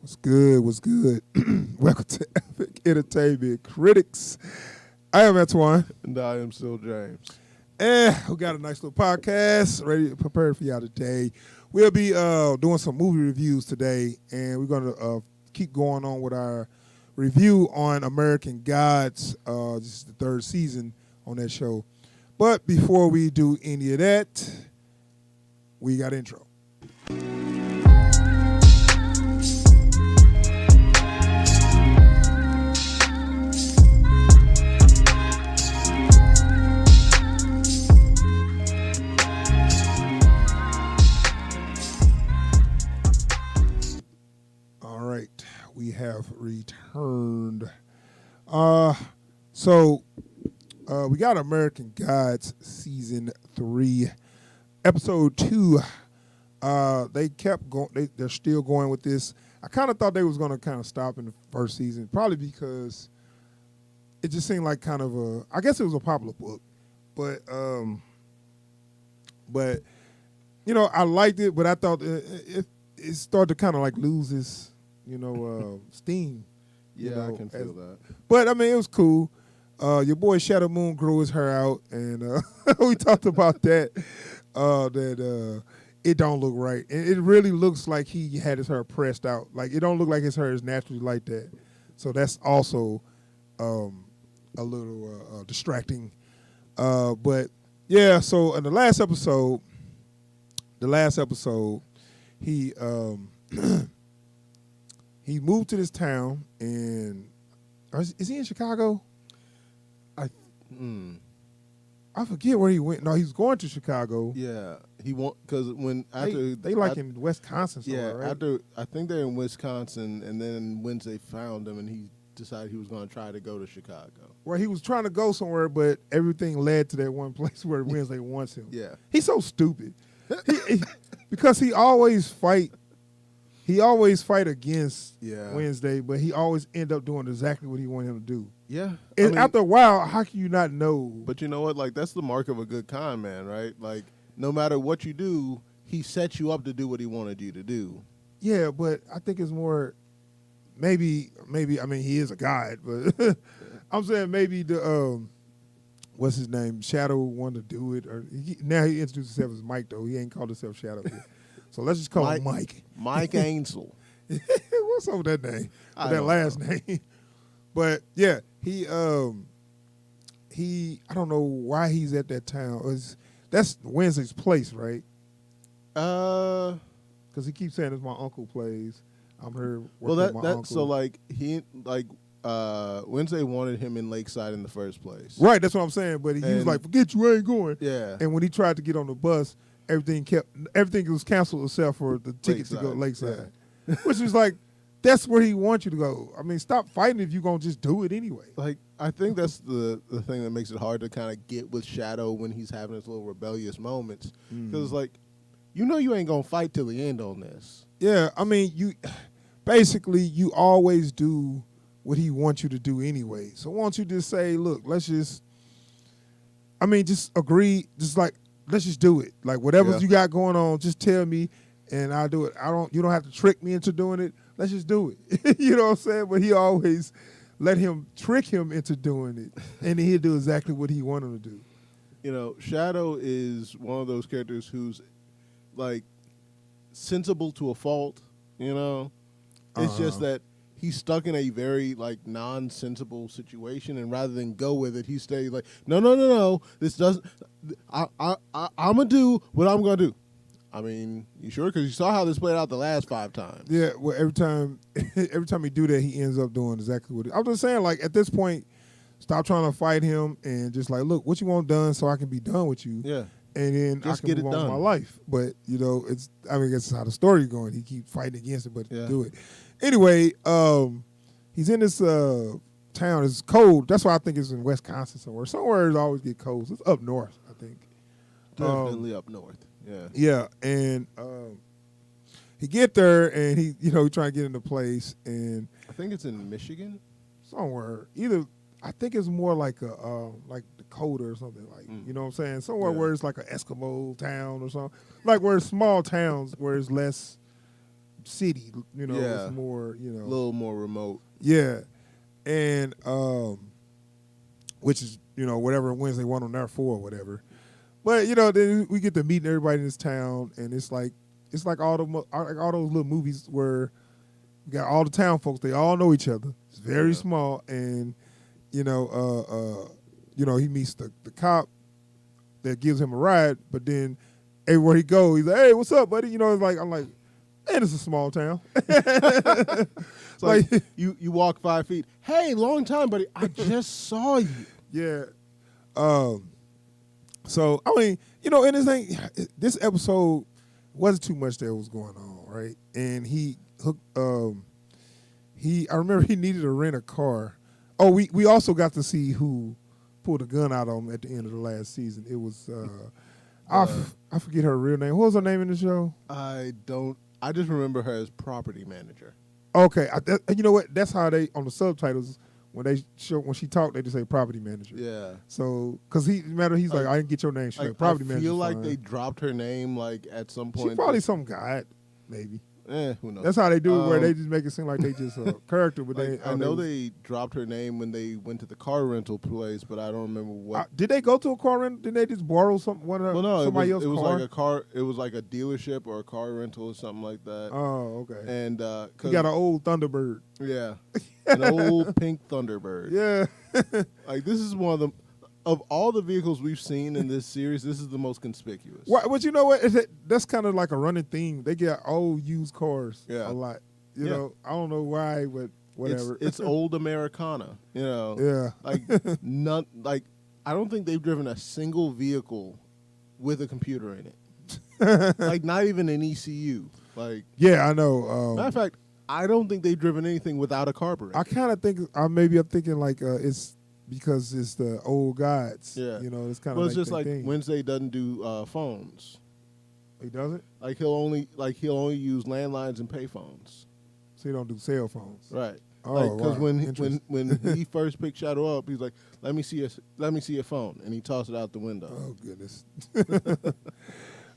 What's good? What's good? Welcome to Epic Entertainment Critics. I am Antoine. And I am still James. And we got a nice little podcast ready, prepared for y'all today. We'll be doing some movie reviews today, and we're going to keep going on with our review on American Gods. This is the third season on that show. But before we do any of that, we got intro. We have returned. So we got American Gods season 3, episode 2. They kept going. They're still going with this. I kind of thought they was going to kind of stop in the first season, probably because it just seemed like kind of a. I guess it was a popular book, but you know, I liked it, but I thought it started to kind of like lose its. Steam. Yeah, I can feel that. But, I mean, it was cool. Your boy Shadow Moon grew his hair out, and we talked about that, that it don't look right. And it really looks like he had his hair pressed out. Like, it don't look like his hair is naturally like that. So that's also a little distracting. But, yeah, so in the last episode, he... he moved to this town, and is he in Chicago? I forget where he went. No, he's going to Chicago. Yeah, he won't because when after they in Wisconsin. Yeah, right? after I think they're in Wisconsin, and then Wednesday found him, and he decided he was going to try to go to Chicago. Well, he was trying to go somewhere, but everything led to that one place where Wednesday wants him. Yeah, he's so stupid. Because he always fight. He always fight against Wednesday, but he always end up doing exactly what he wanted him to do. Yeah. And after a while, how can you not know? But you know what? Like, that's the mark of a good con man, right? Like, no matter what you do, he sets you up to do what he wanted you to do. Yeah, but I think it's more maybe, I mean, he is a god, but I'm saying maybe the, what's his name? Shadow wanted to do it. Now he introduced himself as Mike, though. He ain't called himself Shadow yet. So let's just call him Mike. Mike Ainsel. What's up with that name? With that last name. But yeah, he I don't know why he's at that town. That's Wednesday's place, right? Because he keeps saying it's my uncle plays. I'm here working with my uncle. So like Wednesday wanted him in Lakeside in the first place. Right, that's what I'm saying. But he was like, forget you, I ain't going. Yeah. And when he tried to get on the bus, everything was canceled except for the ticket to go to Lakeside. Yeah. Which is like, that's where he wants you to go. I mean, stop fighting if you're going to just do it anyway. Like, I think that's the thing that makes it hard to kind of get with Shadow when he's having his little rebellious moments. Because, like, you ain't going to fight till the end on this. Yeah, I mean, you always do what he wants you to do anyway. So why don't you just say, look, just agree, let's just do it. Like, whatever you got going on, just tell me, and I'll do it. You don't have to trick me into doing it. Let's just do it. You know what I'm saying? But he always let him trick him into doing it, and then he'll do exactly what he wanted him to do. You know, Shadow is one of those characters who's, like, sensible to a fault, you know? It's just that he's stuck in a very, like, non-sensible situation, and rather than go with it, he stays like, no, this doesn't, I'm going to do what I'm going to do. I mean, you sure? Because you saw how this played out the last 5 times. Yeah, well, every time he do that, he ends up doing exactly what I'm just saying, like, at this point, stop trying to fight him and just like, look, what you want done so I can be done with you. Yeah. And then just I can move on with my life. But, that's how the story's going. He keeps fighting against it, but do it. Anyway, he's in this town. It's cold. That's why I think it's in Wisconsin somewhere. Somewhere it always get cold. It's up north, I think. Definitely up north. Yeah. Yeah, and he get there and he trying to get into place, and I think it's in Michigan. Somewhere, either I think it's more like like Dakota or something like you know what I'm saying. Somewhere where it's like an Eskimo town or something, like where it's small towns where it's less city. It's more a little more remote. Yeah, and which is whatever Wednesday one on there for or whatever. But then we get to meet everybody in this town, and it's like all those little movies where you got all the town folks. They all know each other. It's very small, and he meets the cop that gives him a ride. But then everywhere he goes, he's like, "Hey, what's up, buddy?" It's like I'm like, man, it's a small town. It's like you walk 5 feet. Hey, long time, buddy. I just saw you. Yeah. So I mean, and this episode wasn't too much that was going on, right? And I remember he needed to rent a car. Oh, we also got to see who pulled a gun out on him at the end of the last season. It was I forget her real name. What was her name in the show? I just remember her as property manager. Okay, you know what? That's how they on the subtitles. When she talked, they just say property manager. Yeah. So, because he's like, I didn't get your name. She's like, property manager. I feel like they dropped her name like at some point. She's probably some guy, maybe. Who knows? That's how they do it, where they just make it seem like they just a character. But I know they dropped her name when they went to the car rental place, but I don't remember what. Did they go to a car rental? Did they just borrow somebody else's car? Like a car. It was like a dealership or a car rental or something like that. Oh, okay. And he got an old Thunderbird. Yeah, an old pink Thunderbird. Yeah. Like this is one of them. Of all the vehicles we've seen in this series, this is the most conspicuous. But you know what? That's kind of like a running theme. They get old used cars a lot. You know, I don't know why, but whatever. It's old Americana. Yeah. Like I don't think they've driven a single vehicle with a computer in it. Like not even an ECU. Like yeah, I know. Matter of fact, I don't think they've driven anything without a carburetor. I kind of think I'm thinking like it's. Because it's the old gods. Yeah. It's kind of it's just like thing. Wednesday doesn't do phones. He doesn't? Like he'll only use landlines and payphones. So he don't do cell phones. Right. Oh, because when he first picked Shadow up, he's like, let me see your phone, and he tossed it out the window. Oh goodness.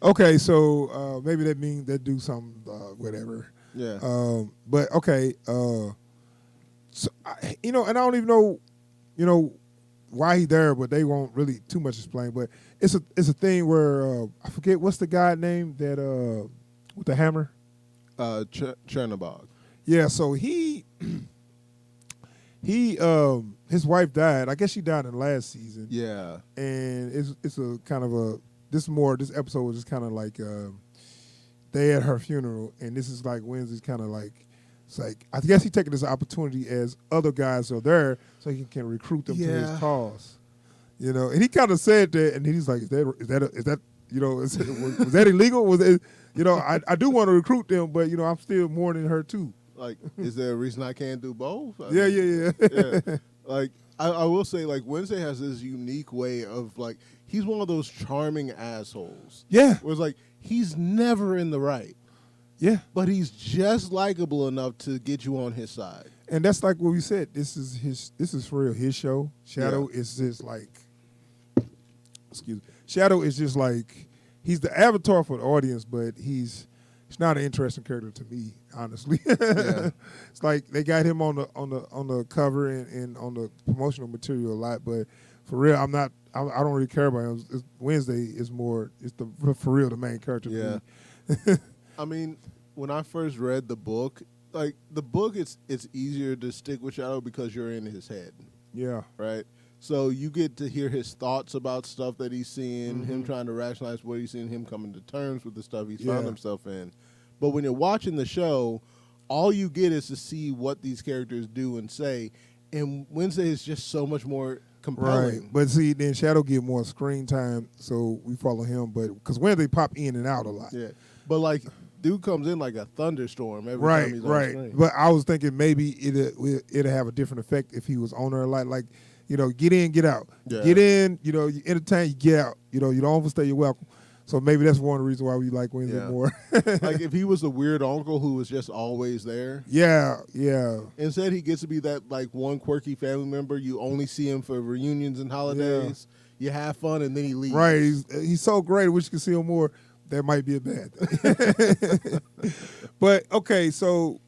Okay, so maybe that means they do some whatever. Yeah. But okay, so and I don't even know. Why he there, but they won't really too much explain. But it's a thing where I forget what's the guy name that with the hammer. Chernobog. Yeah, so he his wife died. I guess she died in last season. Yeah, and it's a kind of this episode was just kind of like they at her funeral, and this is like Wednesday's kind of like. It's like I guess he's taking this opportunity as other guys are there, so he can recruit them to his cause. And he kind of said that, and he's like, "Is that was that illegal? Was it? I do want to recruit them, but I'm still mourning her too. Like, is there a reason I can't do both? Yeah. Like, I will say, like Wednesday has this unique way of like he's one of those charming assholes. Yeah, where it's like he's never in the right. Yeah, but he's just likable enough to get you on his side. And that's like what we said. This is for real. His show. Shadow is just like, Shadow is just like he's the avatar for the audience, but he's not an interesting character to me, honestly. Yeah. It's like they got him on the cover and on the promotional material a lot, but for real, I don't really care about him. Wednesday is more. It's for real the main character. Yeah. I mean, when I first read the book, like the book, it's easier to stick with Shadow because you're in his head. Yeah. Right? So you get to hear his thoughts about stuff that he's seeing, him trying to rationalize what he's seeing, him coming to terms with the stuff he's found himself in. But when you're watching the show, all you get is to see what these characters do and say. And Wednesday is just so much more compelling. Right. But see, then Shadow get more screen time, so we follow him. But because Wednesday pop in and out a lot. Yeah. But like, dude comes in like a thunderstorm every time he's on screen. But I was thinking maybe it'd have a different effect if he was on there a lot. Like, get in, get out. Yeah. Get in, you entertain, you get out. You don't overstay your welcome. So maybe that's one reason why we like Wednesday more. Like if he was the weird uncle who was just always there. Yeah. Instead, he gets to be that like one quirky family member. You only see him for reunions and holidays. You have fun, and then he leaves. Right. He's so great. I wish you could see him more. that might be a bad thing. But okay, so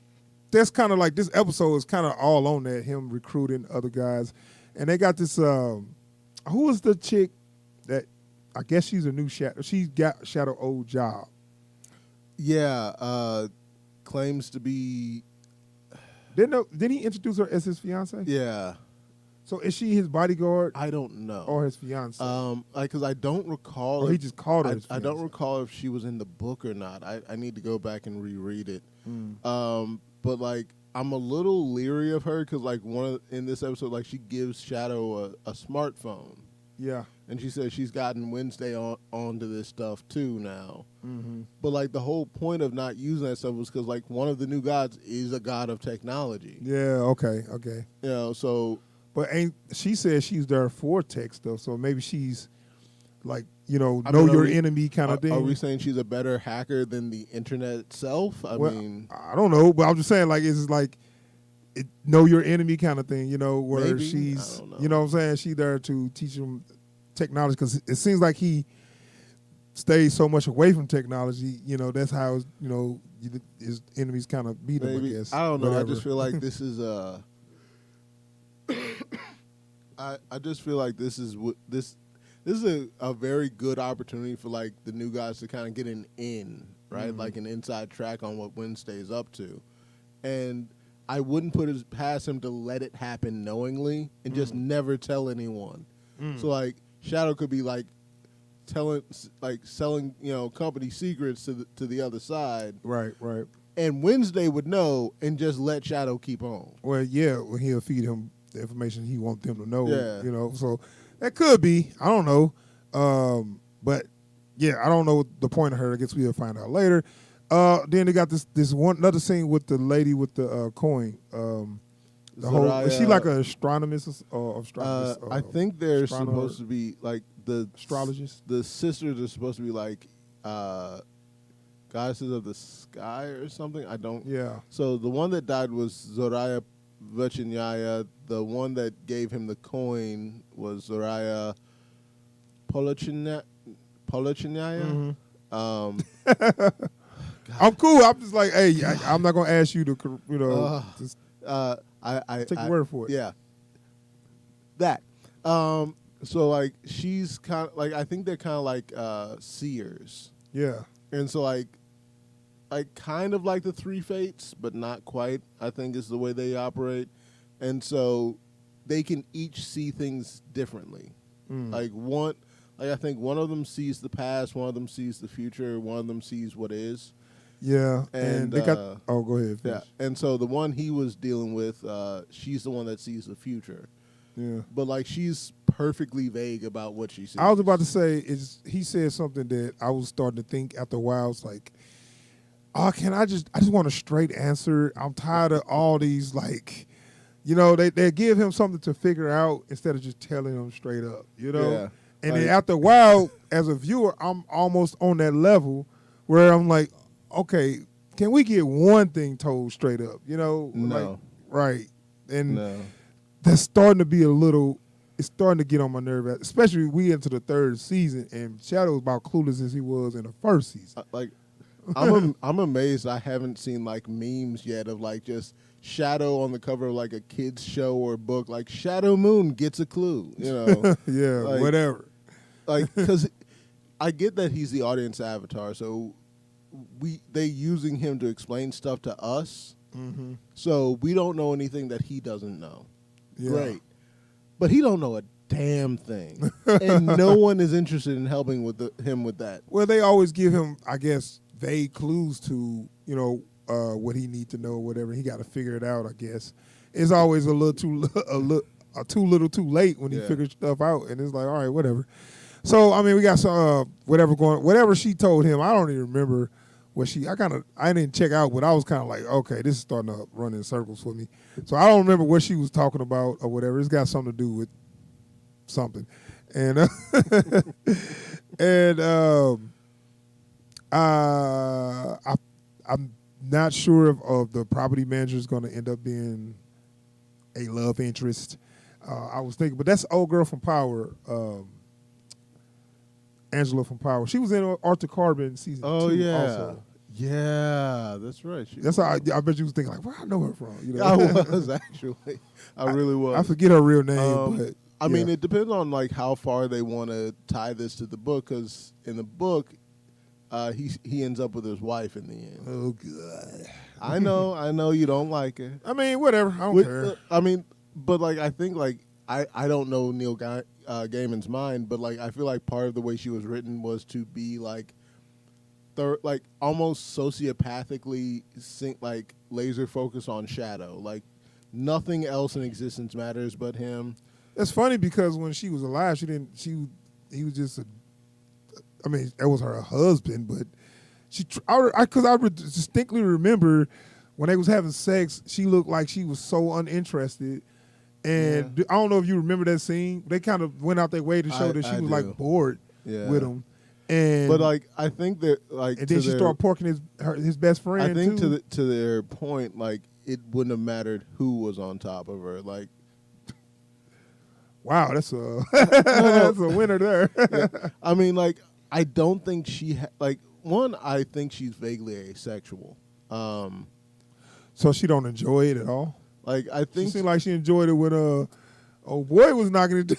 that's kind of like this episode is kind of all on that, him recruiting other guys, and they got this. Who was the chick that I guess she's a new Shadow? She got Shadow old job. Yeah, claims to be. Did he introduce her as his fiance? Yeah. So is she his bodyguard? I don't know. Or his fiance? Because I don't recall. Or he just called her his I don't recall if she was in the book or not. I need to go back and reread it. But like, I'm a little leery of her because like in this episode, like she gives Shadow a smartphone. Yeah. And she says she's gotten Wednesday onto this stuff too now. But like the whole point of not using that stuff was because like one of the new gods is a god of technology. Yeah. Okay. You know, so. But she said she's there for tech stuff, so maybe she's like, know your enemy kind of thing. Are we saying she's a better hacker than the internet itself? I mean, I don't know, but I'm just saying like it's like know your enemy kind of thing, where maybe? she's, I don't know. you know what I'm saying? She's there to teach him technology because it seems like he stays so much away from technology. That's how his enemies kind of beat him. I guess I don't know. Whatever. I just feel like this is I just feel like this is a very good opportunity for like the new guys to kind of get an in, right? Like an inside track on what Wednesday is up to. And I wouldn't put it past him to let it happen knowingly and just never tell anyone. So like Shadow could be like selling, company secrets to the other side. Right. And Wednesday would know and just let Shadow keep on. Well, yeah, he'll feed him the information he wants them to know. Yeah. So that could be. I don't know. But yeah, I don't know the point of her. I guess we'll find out later. Then they got this another scene with the lady with the coin. Is she like an astronomist or astronomist? I think they're supposed to be like the astrologists. The sisters are supposed to be like goddesses of the sky or something. I don't. Yeah. So the one that died was Zoraya Vechinyaya. The one that gave him the coin was Zoraya Polichinyaya. I'm cool. I'm just like, hey, I'm not gonna ask you to, just I take your word for it. Yeah. That. So like she's kind of like I think they're kind of like seers. Yeah. And so like kind of like the Three Fates, but not quite. I think is the way they operate, and so they can each see things differently. I think one of them sees the past, one of them sees the future, one of them sees what is. Yeah, and they got. Go ahead. Finish. Yeah, and so the one he was dealing with, she's the one that sees the future. Yeah, but like she's perfectly vague about what she sees. I was about to say he said something that I was starting to think after a while. It's like, I just want a straight answer. I'm tired of all these like, they give him something to figure out instead of just telling him straight up. Yeah. And then after a while, as a viewer, I'm almost on that level where I'm like, okay, can we get one thing told straight up? No. Like, right. And no. That's starting to be it's starting to get on my nerve, especially we into the third season, and Shadow's about clueless as he was in the first season. I'm amazed I haven't seen like memes yet of like just Shadow on the cover of like a kid's show or book, like Shadow Moon gets a clue, Yeah, like, whatever. Like, because I get that he's the audience avatar, so they using him to explain stuff to us, so we don't know anything that he doesn't know. Yeah. Great, but he don't know a damn thing, and no one is interested in helping him with that. Well, they always give him, I guess, vague clues to what he need to know, or whatever. He got to figure it out. I guess it's always too little, too late when he figures stuff out, and it's like, all right, whatever. So I mean, we got some whatever she told him. I don't even remember what I didn't check out, but I was kind of like, okay, this is starting to run in circles for me. So I don't remember what she was talking about or whatever. It's got something to do with something, and I'm not sure if the property manager is going to end up being a love interest. I was thinking, but that's old girl from Power. Angela from Power. She was in Arthur Carbon season 2 also. Yeah, that's right. That's how I bet you was thinking, like, where I know her from? You know? I was, actually. I really was. I forget her real name, but... I mean, it depends on, like, how far they want to tie this to the book, because in the book, he ends up with his wife in the end. Oh, God. I know you don't like it. I mean, whatever. I don't care. I mean, but, like, I think, like, I don't know Neil Gaiman's mind, but, like, I feel like part of the way she was written was to be, like, almost sociopathically like laser focus on Shadow. Like, nothing else in existence matters but him. It's funny because when she was alive, he was just I mean, that was her husband, but because I distinctly remember when they was having sex, she looked like she was so uninterested. And I don't know if you remember that scene. They kind of went out their way to show that she was like bored with him. But like, I think that like, and then she started porking his best friend. I think too. to their point, like, it wouldn't have mattered who was on top of her. Like, wow, that's that's a winner there. Yeah. I mean, like, I don't think she I think she's vaguely asexual. So she don't enjoy it at all. Like, I think she seemed like she enjoyed it when old boy was knocking it.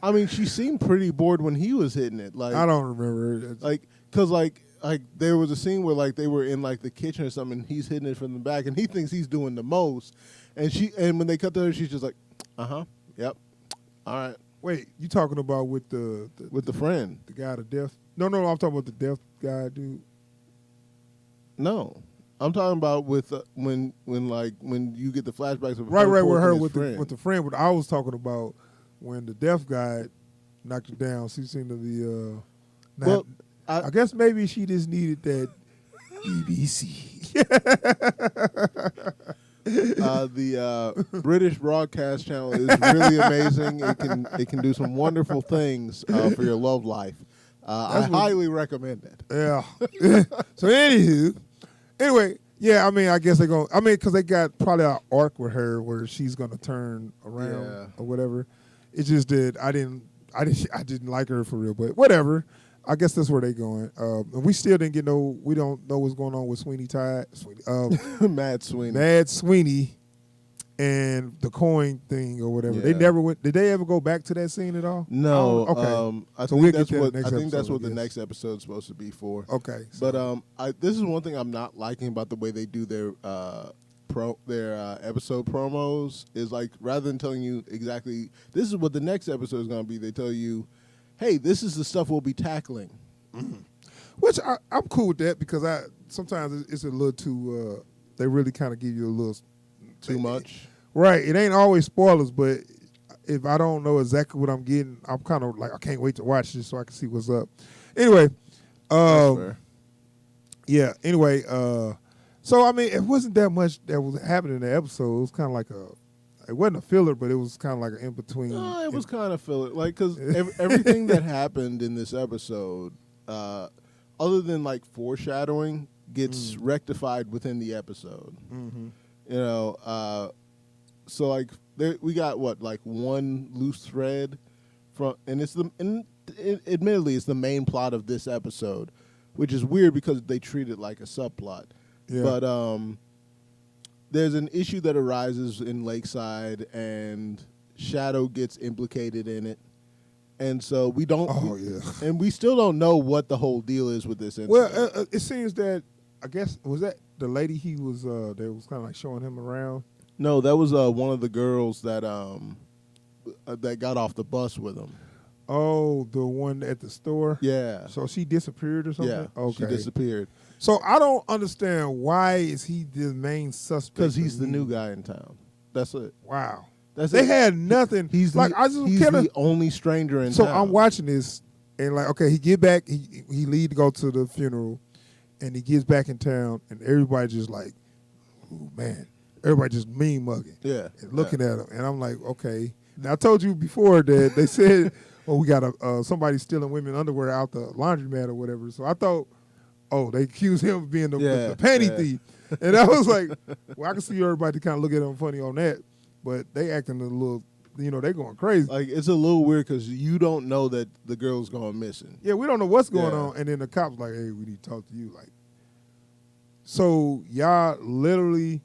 I mean, she seemed pretty bored when he was hitting it. Like, I don't remember. Like, cause like there was a scene where like they were in like the kitchen or something, and he's hitting it from the back, and he thinks he's doing the most, and when they cut to her, she's just like, yep, all right. Wait, you talking about with the friend, the guy, the deaf? No, I'm talking about the deaf guy, dude. No. I'm talking about with when you get the flashbacks of right with her with the friend. But I was talking about when the deaf guy knocked her down. She seemed to be. Well, I guess maybe she just needed that EEC. The British broadcast channel is really amazing. It can do some wonderful things for your love life. I highly recommend it. Yeah. So anyway, yeah, I mean, I guess they're going to, because they got probably an arc with her where she's going to turn around or whatever. It's just that I didn't like her for real, but whatever. I guess that's where they're going. And we still didn't we don't know what's going on with Mad Sweeney. Mad Sweeney and the coin thing or whatever. Yeah. They never went. Did they ever go back to that scene at all? No. Okay. I think that's what the next episode's supposed to be for. Okay. So. But this is one thing I'm not liking about the way they do their episode promos is, like, rather than telling you exactly this is what the next episode is going to be, they tell you, hey, this is the stuff we'll be tackling. Mm-hmm. Which I'm cool with that, because sometimes it's a little too. They really kind of give you a little too much. Right. It ain't always spoilers, but if I don't know exactly what I'm getting, I'm kind of like, I can't wait to watch this so I can see what's up. Anyway, yeah. Anyway, so I mean, it wasn't that much that was happening in the episode. It was kind of like it wasn't a filler, but it was kind of like an in between. No, it was kind of filler, like, because everything that happened in this episode, other than like foreshadowing, gets rectified within the episode. Mm-hmm. You know, so like we got one loose thread from, and admittedly it's the main plot of this episode, which is weird because they treat it like a subplot. Yeah. But there's an issue that arises in Lakeside, and Shadow gets implicated in it, and so we don't. Oh yeah. And we still don't know what the whole deal is with this incident. Well, it seems that, I guess, was that the lady he was that was kind of like showing him around? No, that was one of the girls that got off the bus with him. Oh, the one at the store? Yeah. So she disappeared or something? Yeah, okay. She disappeared. So I don't understand, why is he the main suspect? Because he's the new guy in town. That's it. Wow. They had nothing. He's the only stranger in town. So I'm watching this, and like, okay, he get back, he leave to go to the funeral, and he gets back in town, and everybody just like, oh man, everybody just mean mugging. Yeah. And looking at him, and I'm like, okay. Now I told you before that they said, oh, we got somebody stealing women underwear out the laundromat or whatever. So I thought, oh, they accused him of being the panty thief. And I was like, well, I can see everybody kind of look at him funny on that, but they acting a little they're going crazy. Like, it's a little weird because you don't know that the girl's going missing. Yeah, we don't know what's going on. And then the cop's like, hey, we need to talk to you. Like, so y'all literally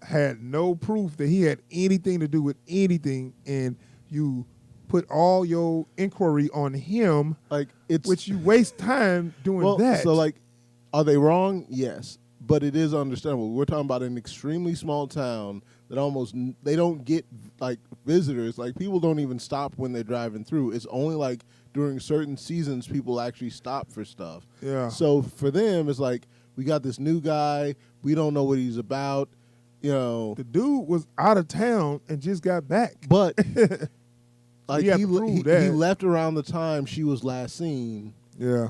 had no proof that he had anything to do with anything, and you put all your inquiry on him, which you waste time doing that. So, like, are they wrong? Yes. But it is understandable. We're talking about an extremely small town that they don't get, like, visitors. Like, people don't even stop when they're driving through. It's only, like, during certain seasons people actually stop for stuff. Yeah. So for them, it's like, we got this new guy. We don't know what he's about. The dude was out of town and just got back. But like he left around the time she was last seen. Yeah.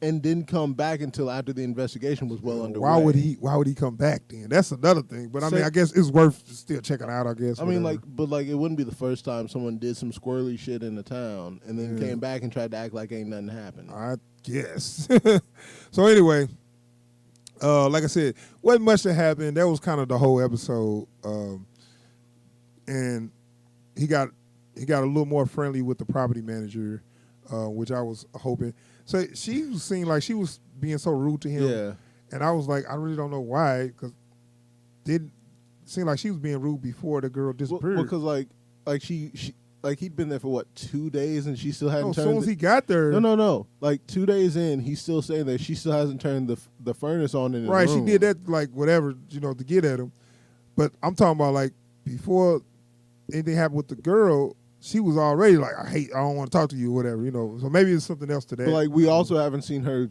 And didn't come back until after the investigation was well underway. Why would he come back then? That's another thing. But I mean, I guess it's worth still checking out, I guess. I mean, it wouldn't be the first time someone did some squirrely shit in the town and then came back and tried to act like ain't nothing happened. I guess. So anyway, like I said, wasn't much that happened. That was kind of the whole episode. And he got a little more friendly with the property manager, which I was hoping. So she seemed like she was being so rude to him. Yeah. And I was like, I really don't know why, because didn't seem like she was being rude before the girl disappeared. Because like she he'd been there for what, 2 days and she still hadn't turned. As soon as he got there. No. Like 2 days in, he's still saying that she still hasn't turned the furnace on in his room. Right, she did that like whatever, to get at him. But I'm talking about like before anything happened with the girl, she was already like, I don't want to talk to you or whatever, So maybe it's something else to that. But like we also haven't seen her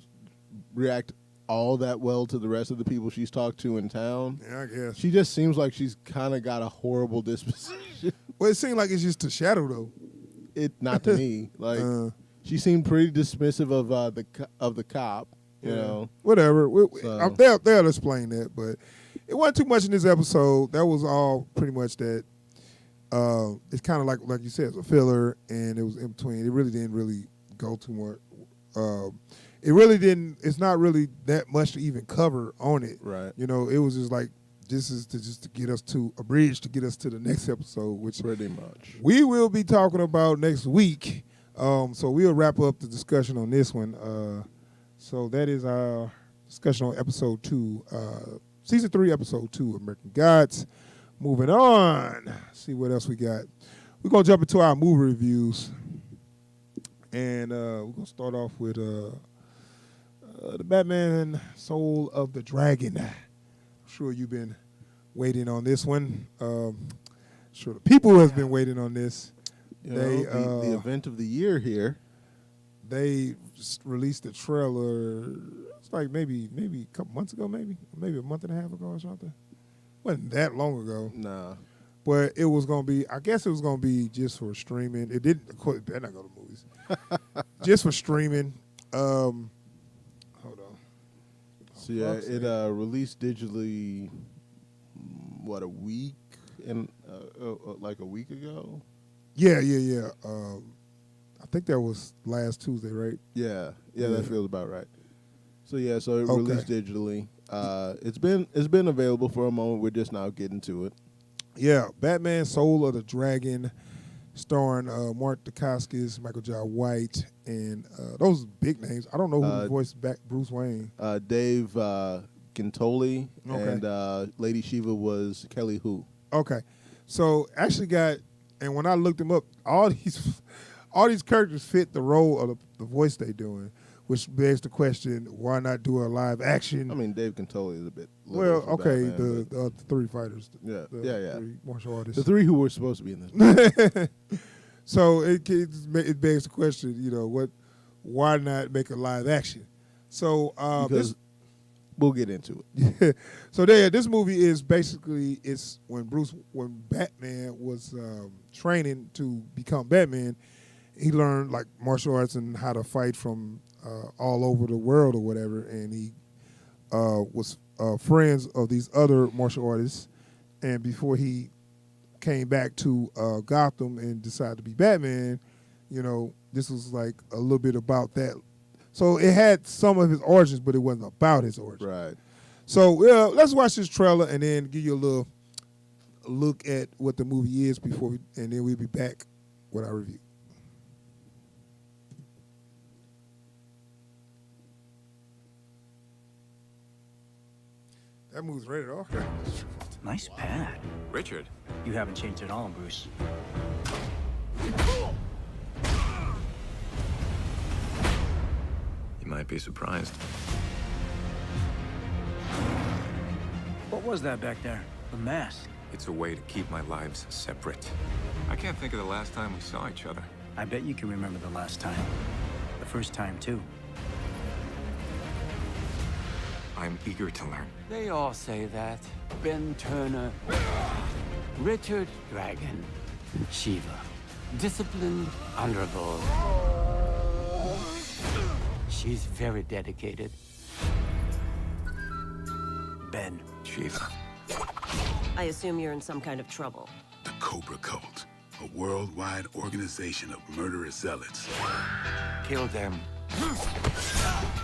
react all that well to the rest of the people she's talked to in town. Yeah, I guess. She just seems like she's kind of got a horrible disposition. Well, it seemed like it's just a shadow though. Not to me. Like she seemed pretty dismissive of the cop. You know, whatever. They'll explain that, but it wasn't too much in this episode. That was all pretty much that. It's kind of like you said, it's a filler, and it was in between. It really didn't really go too much. It really didn't. It's not really that much to even cover on it. Right. It was just like this is to get us to a bridge to get us to the next episode, which pretty much we will be talking about next week. So we'll wrap up the discussion on this one. So that is our discussion on episode 2, season 3, episode 2, American Gods. Moving on, see what else we got. We're going to jump into our movie reviews. And we're going to start off with the Batman Soul of the Dragon. I'm sure you've been waiting on this one. Sure the people has been waiting on this. The event of the year here. They released the trailer, it's like maybe a couple months ago, maybe a month and a half ago or something. Wasn't that long ago. Nah. But it was going to be, I guess it was going to be just for streaming. It didn't, of course, it better not go to movies. Just for streaming. Hold on. So yeah, it released digitally, what, a week? Like a week ago? Yeah. I think that was last Tuesday, right? Yeah, that feels about right. So yeah, it released digitally. It's been available for a moment. We're just now getting to it. Yeah, Batman: Soul of the Dragon, starring Mark Dacascos, Michael Jai White, and those big names. I don't know who voiced back Bruce Wayne. Dave Gintoli, and Lady Shiva was Kelly Hu. Okay, so actually and when I looked them up, all these characters fit the role of the voice they doing. Which begs the question, why not do a live action? I mean, Dave Gintoli is a bit... Well, okay, Batman, the 3 fighters. Yeah. 3 martial artists. The 3 who were supposed to be in this. So it begs the question, why not make a live action? So because we'll get into it. So this movie is basically, when Batman was training to become Batman, he learned like martial arts and how to fight from all over the world or whatever, and he was friends of these other martial artists. And before he came back to Gotham and decided to be Batman, this was like a little bit about that. So it had some of his origins, but it wasn't about his origins. Right. So let's watch this trailer and then give you a look at what the movie is and then we'll be back with our review. That movie's rated R. Nice pad. Richard. You haven't changed at all, Bruce. You might be surprised. What was that back there? The mask. It's a way to keep my lives separate. I can't think of the last time we saw each other. I bet you can remember the last time. The first time, too. I'm eager to learn. They all say that. Ben Turner, Richard Dragon, Shiva. Disciplined, honorable. She's very dedicated. Ben. Shiva. I assume you're in some kind of trouble. The Cobra Cult, a worldwide organization of murderous zealots. Kill them.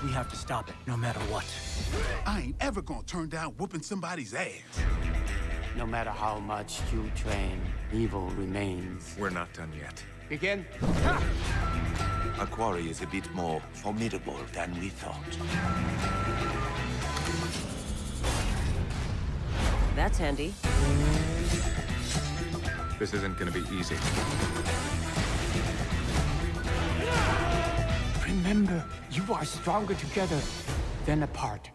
We have to stop it, no matter what. I ain't ever gonna turn down whooping somebody's ass. No matter how much you train, evil remains. We're not done yet. Begin. Our quarry is a bit more formidable than we thought. That's handy. This isn't gonna be easy. Remember, you are stronger together than apart.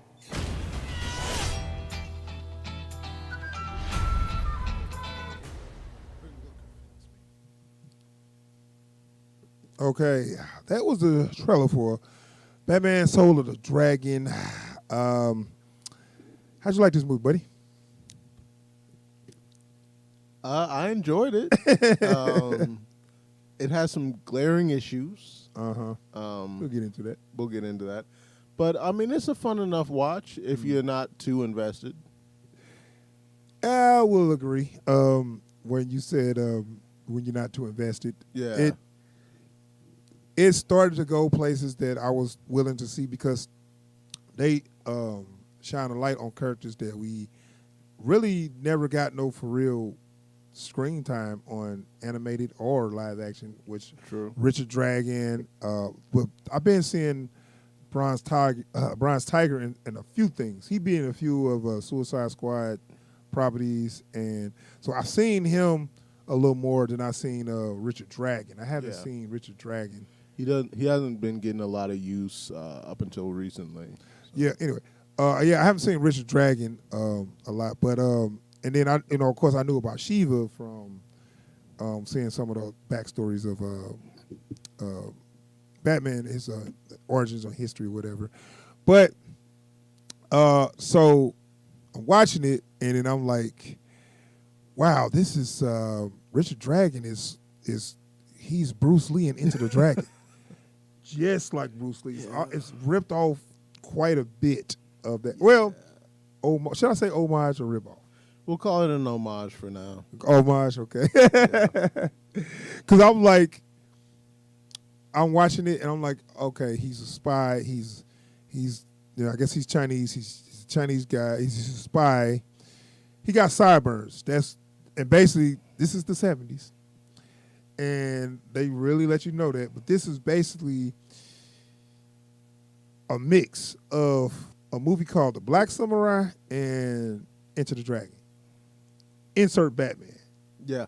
Okay, that was the trailer for Batman Soul of the Dragon. How'd you like this movie, buddy? I enjoyed it. It has some glaring issues. We'll get into that. We'll get into that. But, I mean, it's a fun enough watch if you're not too invested. I will agree. When you said when you're not too invested. Yeah. It started to go places that I was willing to see because they shine a light on characters that we really never got no for real screen time on animated or live action, which True. Richard Dragon. But I've been seeing Bronze Tiger in a few things. He be in a few of Suicide Squad properties, and so I've seen him a little more than I've seen Richard Dragon. I haven't seen Richard Dragon. He hasn't been getting a lot of use up until recently. So. Yeah. Anyway, I haven't seen Richard Dragon a lot, but and then of course, I knew about Shiva from seeing some of the backstories of Batman, his origins or history, or whatever. But so I'm watching it, and then I'm like, wow, this is Richard Dragon he's Bruce Lee in Into the Dragon. Just like Bruce Lee. It's ripped off quite a bit of that. Well, should I say homage or rip off? We'll call it an homage for now. Homage, okay. Because I'm watching it and I'm like, okay, he's a spy. He's I guess he's Chinese. He's a Chinese guy. He's a spy. He got sideburns. And basically this is the 70s. And they really let you know that. But this is basically a mix of a movie called The Black Samurai and Into the Dragon. Insert Batman. Yeah.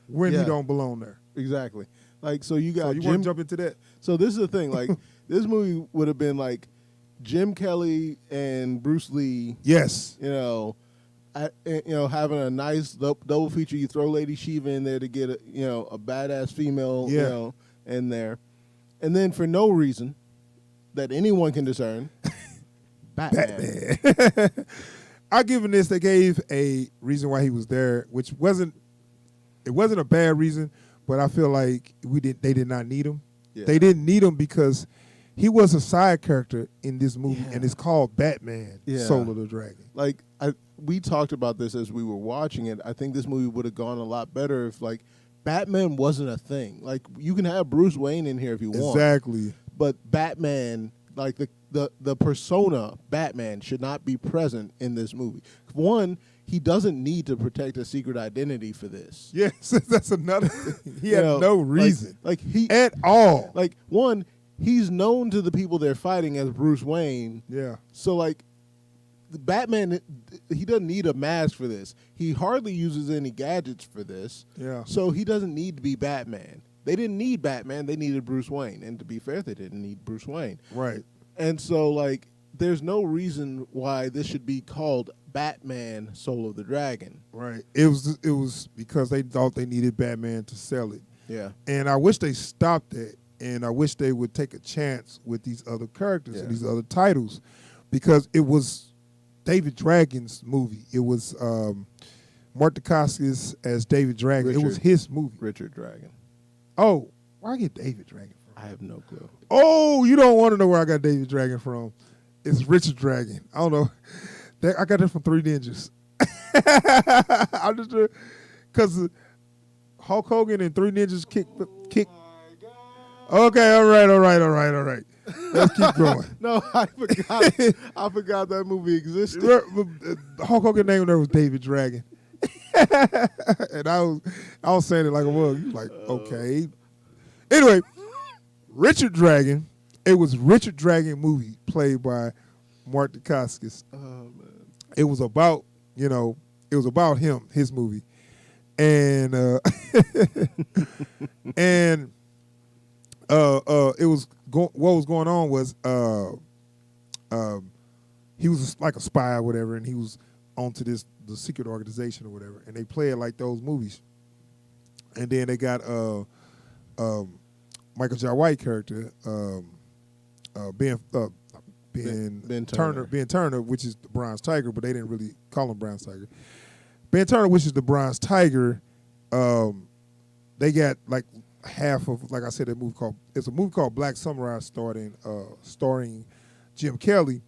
When he don't belong there. Exactly. Like, so you got you want to jump into that? So this is the thing. Like, this movie would have been like Jim Kelly and Bruce Lee. Yes. Having a nice double feature. You throw Lady Shiva in there to get a badass female, in there, and then for no reason that anyone can discern, Batman. I given this, they gave a reason why he was there, which wasn't a bad reason, but I feel like they did not need him. Yeah. They didn't need him because he was a side character in this movie, and it's called Batman, Soul of the Dragon. Like, we talked about this as we were watching it. I think this movie would have gone a lot better if, like, Batman wasn't a thing. Like, you can have Bruce Wayne in here if you want. Exactly. But Batman, like, the persona Batman should not be present in this movie. one, he doesn't need to protect a secret identity for this. Yes, that's another thing. He had no reason, like he at all. Like one, he's known to the people they're fighting as Bruce Wayne. Yeah. So like, the Batman, he doesn't need a mask for this. He hardly uses any gadgets for this. Yeah. So he doesn't need to be Batman. They didn't need Batman. They needed Bruce Wayne. And to be fair, they didn't need Bruce Wayne. Right. And so like, there's no reason why this should be called Batman: Soul of the Dragon. Right. It was because they thought they needed Batman to sell it. Yeah. And I wish they stopped that. And I wish they would take a chance with these other characters and these other titles, because it was David Dragon's movie. It was Mort Dacascos as David Dragon. It was his movie. Richard Dragon. Oh, where I get David Dragon from? I have no clue. Oh, you don't want to know where I got David Dragon from. It's Richard Dragon. I don't know. I got that from Three Ninjas. I'm just because Hulk Hogan and Three Ninjas kick. Okay, all right. Let's keep going. No, I forgot. I forgot that movie existed. Hulk Hogan name there was David Dragon, and I was saying it like a mug. You like, okay. Anyway, Richard Dragon. It was Richard Dragon movie played by Mort Dacascos. Oh man! It was about him, his movie, and and it was what was going on was he was like a spy or whatever, and he was onto the secret organization or whatever, and they play it like those movies. And then they got Michael Jai White character, Ben Turner, which is the Bronze Tiger, but they didn't really call him Bronze Tiger. Ben Turner, which is the Bronze Tiger, they got like half of, like I said, it's a movie called Black Samurai starring Jim Kelly,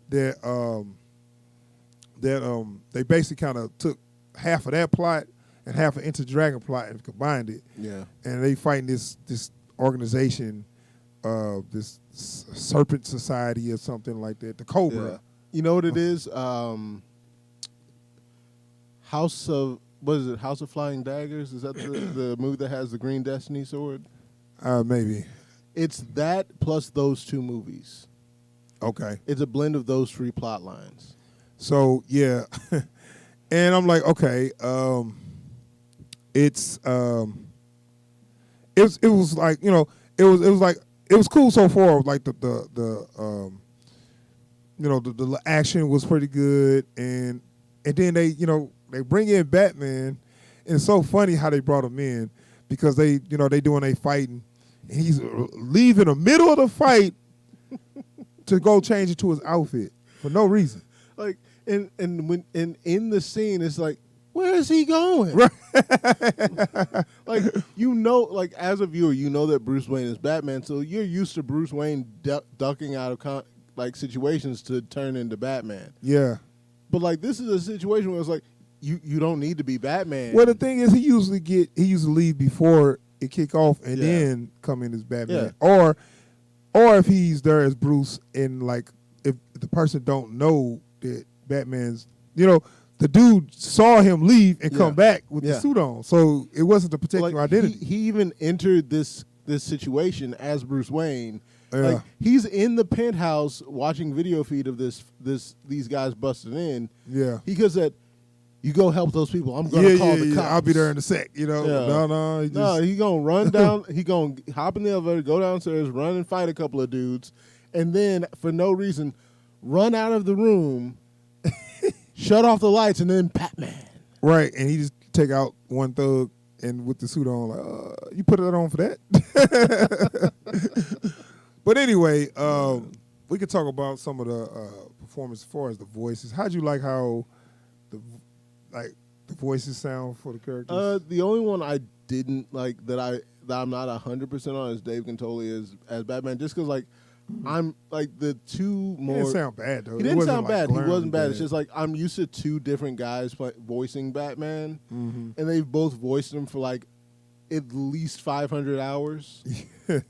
that they basically kind of took half of that plot and half of Enter the Dragon plot and combined it. Yeah. And they fighting this organization, this Serpent Society or something like that, the Cobra. Yeah. You know what it is? House of Flying Daggers? Is that the movie that has the Green Destiny sword? Maybe. It's that plus those two movies. Okay. It's a blend of those three plot lines. So yeah, and I'm like, okay, it was like, you know, it was cool so far. Like the action was pretty good, and then they bring in Batman, and it's so funny how they brought him in, because they doing a fighting, and he's leaving the middle of the fight to go change it to his outfit for no reason. Like, and in the scene, it's like, where is he going? Right. Like, like as a viewer, you know that Bruce Wayne is Batman, so you're used to Bruce Wayne ducking out of situations to turn into Batman. Yeah. But like, this is a situation where it's like, you don't need to be Batman. Well, the thing is, he usually leave before it kick off and then come in as Batman, or if he's there as Bruce, and like if the person don't know that Batman's, the dude saw him leave and come back with the suit on, so it wasn't to protect your identity. He even entered this situation as Bruce Wayne. Yeah. Like, he's in the penthouse watching video feed of these guys busting in. Yeah, he could said, "You go help those people. I'm gonna call the cops. I'll be there in a sec." No. He gonna run down. He gonna hop in the elevator, go downstairs, run and fight a couple of dudes, and then for no reason, run out of the room, shut off the lights, and then Batman. Right, and he just take out one thug and with the suit on, like, you put it on for that. But anyway, we could talk about some of the performance as far as the voices. How'd you like how the voices sound for the characters? The only one I didn't like that I'm not 100% on is Dave Cantoli as Batman, just because I'm like the two more. He didn't sound bad though. He didn't sound bad. He wasn't bad. It's just like I'm used to two different guys voicing Batman, and they've both voiced him for like at least 500 hours. Yeah.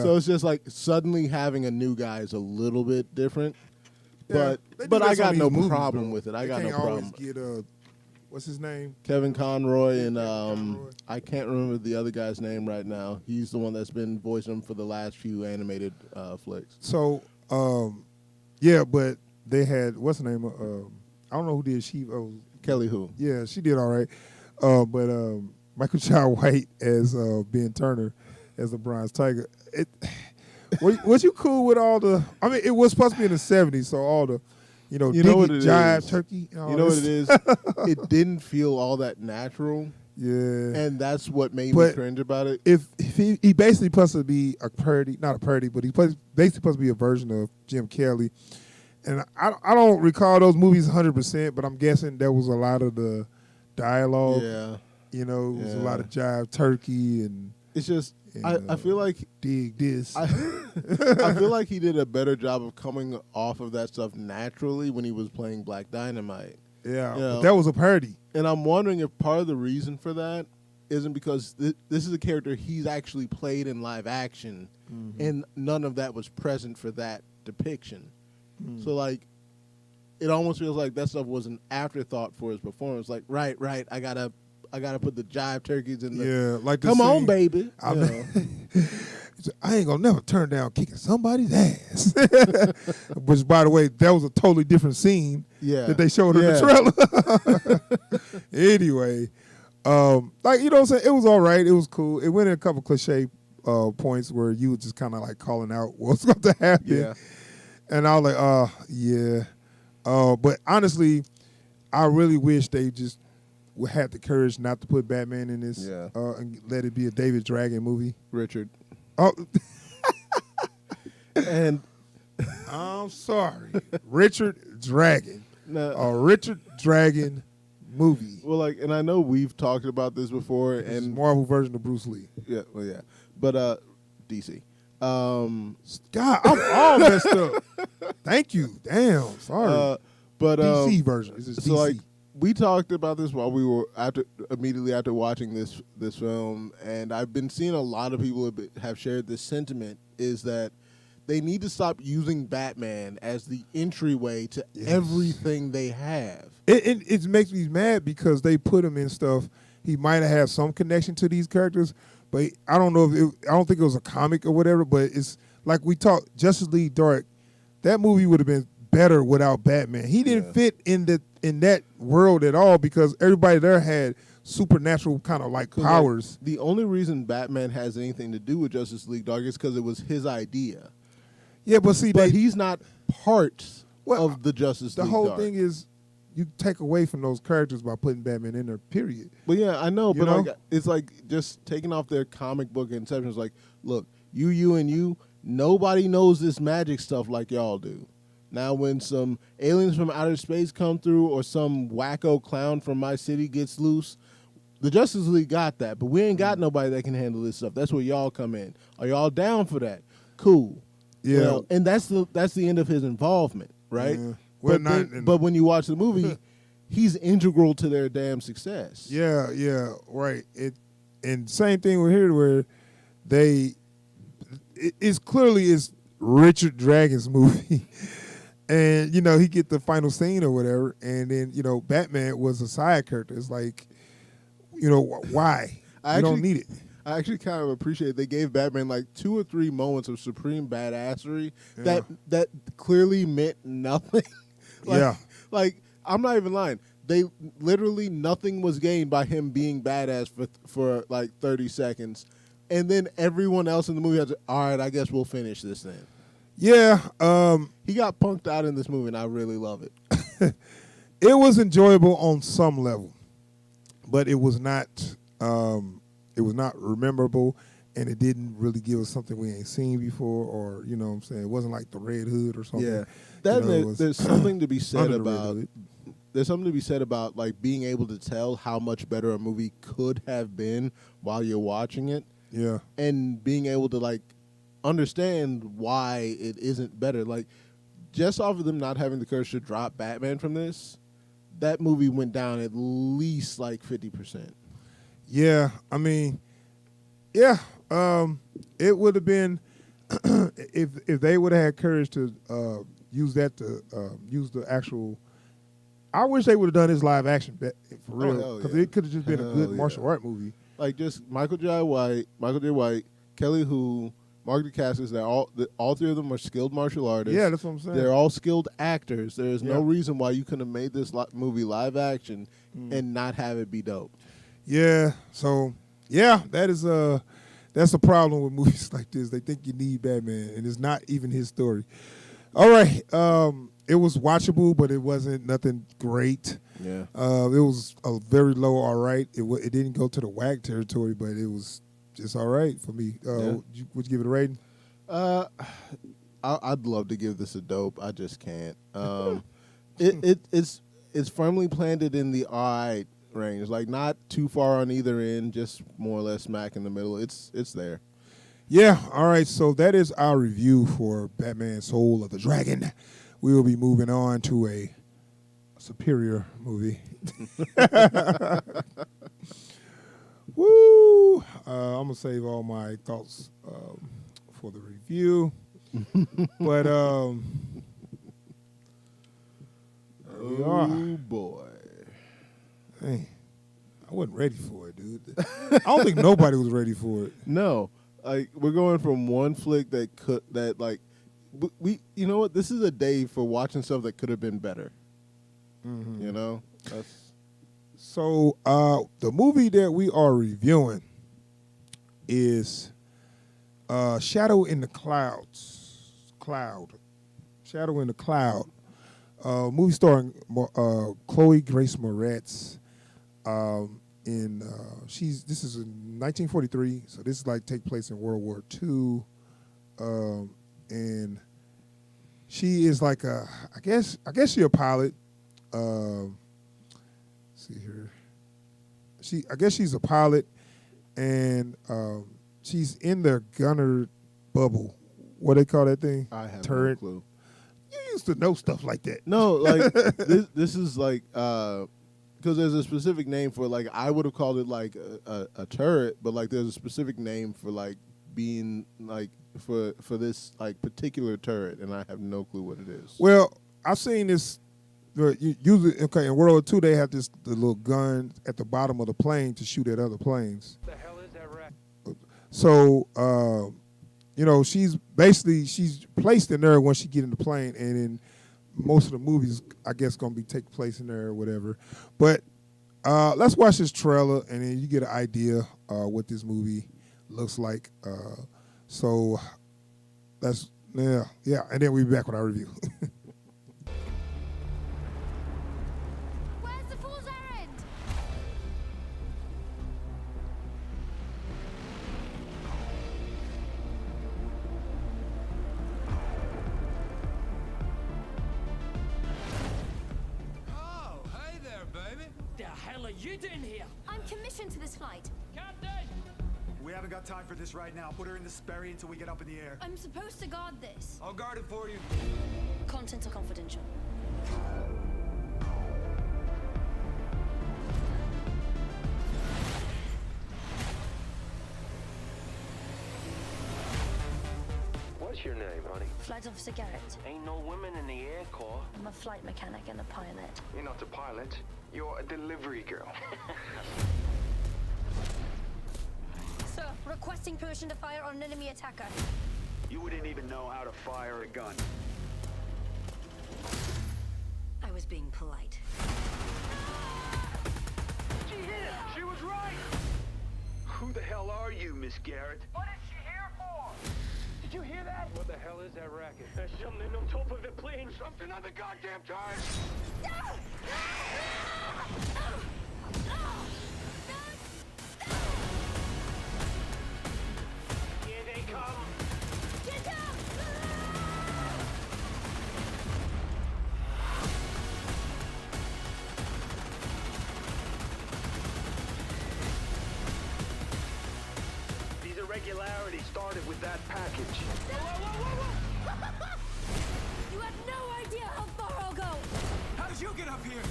So it's just like suddenly having a new guy is a little bit different. But I got no problem with it. I got no problem. Always get what's his name? Kevin Conroy and I can't remember the other guy's name right now. He's the one that's been voicing him for the last few animated flicks. So, yeah, but they had what's the name? I don't know who did she. Kelly Hu. Yeah, she did all right. But Michael Jai White as Ben Turner as the Bronze Tiger. Was you cool with all the? I mean, it was supposed to be in the '70s, so all the, you know what it jive is? Turkey. You know what it is? It didn't feel all that natural. Yeah, and that's what made me cringe about it. If he basically supposed to be a parody, not a parody, but basically supposed to be a version of Jim Kelly. And I don't recall those movies 100%, but I'm guessing there was a lot of the dialogue. Yeah, it was a lot of jive turkey and. It's just I feel like dig this. I feel like he did a better job of coming off of that stuff naturally when he was playing Black Dynamite. Yeah, but that was a parody. And I'm wondering if part of the reason for that isn't because this is a character he's actually played in live action, and none of that was present for that depiction. So, like, it almost feels like that stuff was an afterthought for his performance. Like, right, I gotta put the jive turkeys in the like come on, baby. I ain't gonna never turn down kicking somebody's ass. Which, by the way, that was a totally different scene that they showed in the trailer. Anyway, like, you know what I'm saying? It was all right. It was cool. It went in a couple cliche points where you were just kind of like calling out what's going to happen. Yeah. And I was like, yeah. But honestly, I really wish they just would have the courage not to put Batman in this and let it be a David Dragon movie. Richard. Oh. And I'm sorry. Richard Dragon. No. A Richard Dragon movie. Well, like, and I know we've talked about this before. This and Marvel version of Bruce Lee. Yeah, well, yeah. But DC. God, I'm all messed up. Thank you. Damn, sorry. But DC version. This is so DC. like we talked about this while we were immediately after watching this film, and I've been seeing a lot of people have shared this sentiment, is that they need to stop using Batman as the entryway to everything they have. It makes me mad because they put him in stuff. He might have had some connection to these characters, but I don't know if I don't think it was a comic or whatever. But it's like we talked Justice League Dark. That movie would have been better without Batman. He didn't fit in that world at all because everybody there had supernatural kind of like powers. Like, the only reason Batman has anything to do with Justice League Dark is because it was his idea. Yeah, but see, he's not part of the Justice League. The whole Dark. thing is you take away from those characters by putting Batman in there. Period. Well, yeah, I know, You know? like, it's like just taking off their comic book inception. It's like, look, you, and you. Nobody knows this magic stuff like y'all do. Now, when some aliens from outer space come through or some wacko clown from my city gets loose, the Justice League got that, but we ain't got nobody that can handle this stuff. That's where y'all come in. Are y'all down for that? Cool. Yeah. You know, and that's the end of his involvement, right? Yeah. Well, but when you watch the movie, he's integral to their damn success. Yeah, right. And same thing with here where it's clearly Richard Dragon's movie. And, you know, he get the final scene or whatever, and then, you know, Batman was a side character. It's like, you know, why? You don't need it. I actually kind of appreciate they gave Batman like 2 or 3 moments of supreme badassery that clearly meant nothing. Like, I'm not even lying. They literally nothing was gained by him being badass for like 30 seconds. And then everyone else in the movie has, all right, I guess we'll finish this then. Yeah. He got punked out in this movie, and I really love it. It was enjoyable on some level, but it was not memorable, and it didn't really give us something we ain't seen before, or, you know what I'm saying, it wasn't like the Red Hood or something. Yeah. There's something to be said about there's something to be said about like being able to tell how much better a movie could have been while you're watching it. Yeah. And being able to like understand why it isn't better. Like, just off of them not having the courage to drop Batman from this, that movie went down at least like 50%. Yeah, I mean, yeah, it would have been if they would have had courage to use that to use the actual. I wish they would have done this live action for real, because it could have just been a good martial art movie. Like just Michael J. White, Kelly Hu, Mark Dacascos. All three of them are skilled martial artists. Yeah, that's what I'm saying. They're all skilled actors. There is no reason why you couldn't have made this movie live action and not have it be dope. Yeah. So that's the problem with movies like this. They think you need Batman, and it's not even his story. All right. It was watchable, but it wasn't nothing great. Yeah. It was a very low all right. It didn't go to the whack territory, but it was just all right for me. Would you give it a rating? I'd love to give this a dope. I just can't. It's firmly planted in the all right range, like not too far on either end, just more or less smack in the middle. It's there. Yeah. All right. So that is our review for Batman: Soul of the Dragon. We will be moving on to a superior movie. Woo! I'm gonna save all my thoughts for the review, but we are. Oh boy! Hey, I wasn't ready for it, dude. I don't think nobody was ready for it. No, like we're going from one flick we you know what? This is a day for watching stuff that could have been better. Mm-hmm. You know? So the movie that we are reviewing is Shadow in the Clouds. Shadow in the Cloud. Movie starring Chloe Grace Moretz. This is in 1943, so this is like take place in World War II. And she is like I guess she's a pilot. See here. I guess she's a pilot, and she's in the gunner bubble. What they call that thing? I have Turret. no clue. You used to know stuff like that. No, like this is like because there's a specific name for like I would have called it like a turret, but like there's a specific name for like being like for this like particular turret, and I have no clue what it is. Well, I've seen this. Usually, in World War II, they have the little gun at the bottom of the plane to shoot at other planes. What the hell is that rack? So, she's placed in there when she get in the plane, and in most of the movies, I guess, going to be take place in there or whatever. But let's watch this trailer, and then you get an idea what this movie looks like. So that's and then we'll be back with our review. Where's the fool's errand? Oh, hey there, baby. The hell are you doing here? I'm commissioned to this flight. Captain! We haven't got time for this right now. Put her in the Sperry until we get up in the air. I'm supposed to guard this. I'll guard it for you. Contents are confidential. What's your name, honey? Flight Officer Garrett. Ain't no women in the Air Corps. I'm a flight mechanic and a pilot. You're not a pilot. You're a delivery girl. Sir, requesting permission to fire on an enemy attacker. You wouldn't even know how to fire a gun. I was being polite. She hit it! She was right! Who the hell are you, Miss Garrett? What is she here for? Did you hear that? What the hell is that racket? There's something on top of the plane. Something on the goddamn tires. Here they come. Get down! These irregularities started with that package. You have no idea how far I'll go! How did you get up here?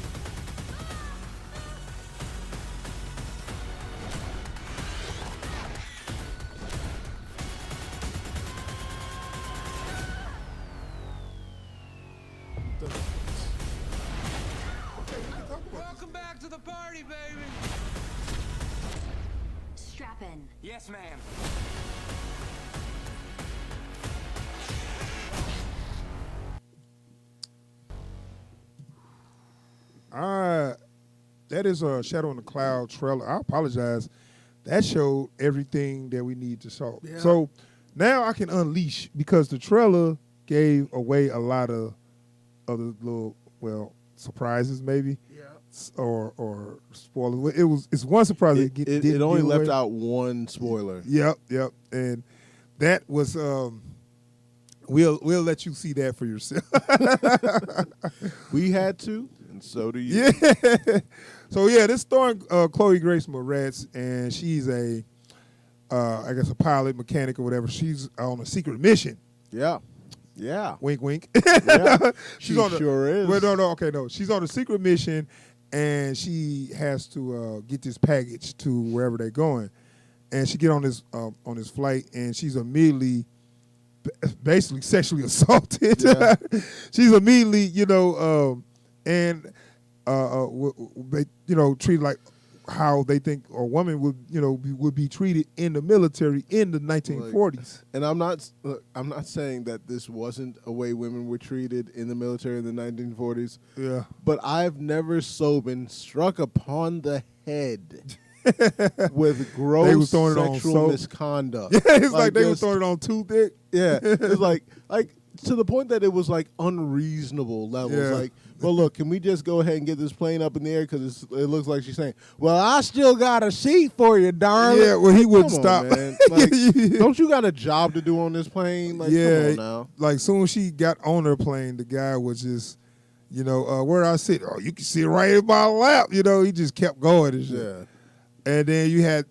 to the party, baby. Strap in. Yes, ma'am. That is a Shadow in the Cloud trailer. I apologize. That showed everything that we need to show. Yeah. So now I can unleash because the trailer gave away a lot of other little, surprises maybe. Yeah. Or spoilers. It's one surprise. It only left out one spoiler. Yep. And that was we'll let you see that for yourself. We had to, and so do you. Yeah. So yeah, this starring Chloe Grace Moretz, and she's a pilot, mechanic, or whatever. She's on a secret mission. Yeah. Wink, wink. Yeah. She's sure is. Well, no. She's on a secret mission, and she has to get this package to wherever they're going. And she get on this flight, and she's immediately, basically sexually assaulted. Yeah. She's immediately, treated like how they think a woman would be treated in the military in the 1940s. And I'm not saying that this wasn't a way women were treated in the military in the 1940s. Yeah. But I've never so been struck upon the head with gross sexual misconduct. Yeah, it's like they were throwing it on too thick. Yeah, it's like to the point that it was like unreasonable levels. Yeah. Like, well, look, can we just go ahead and get this plane up in the air because it looks like she's saying, "Well, I still got a seat for you, darling." Yeah, well, he wouldn't stop. Man. Like, don't you got a job to do on this plane? Like, yeah, come on now. Like, soon as she got on her plane, the guy was just, where I sit? Oh, you can sit right in my lap. He just kept going and shit. Yeah. And then you had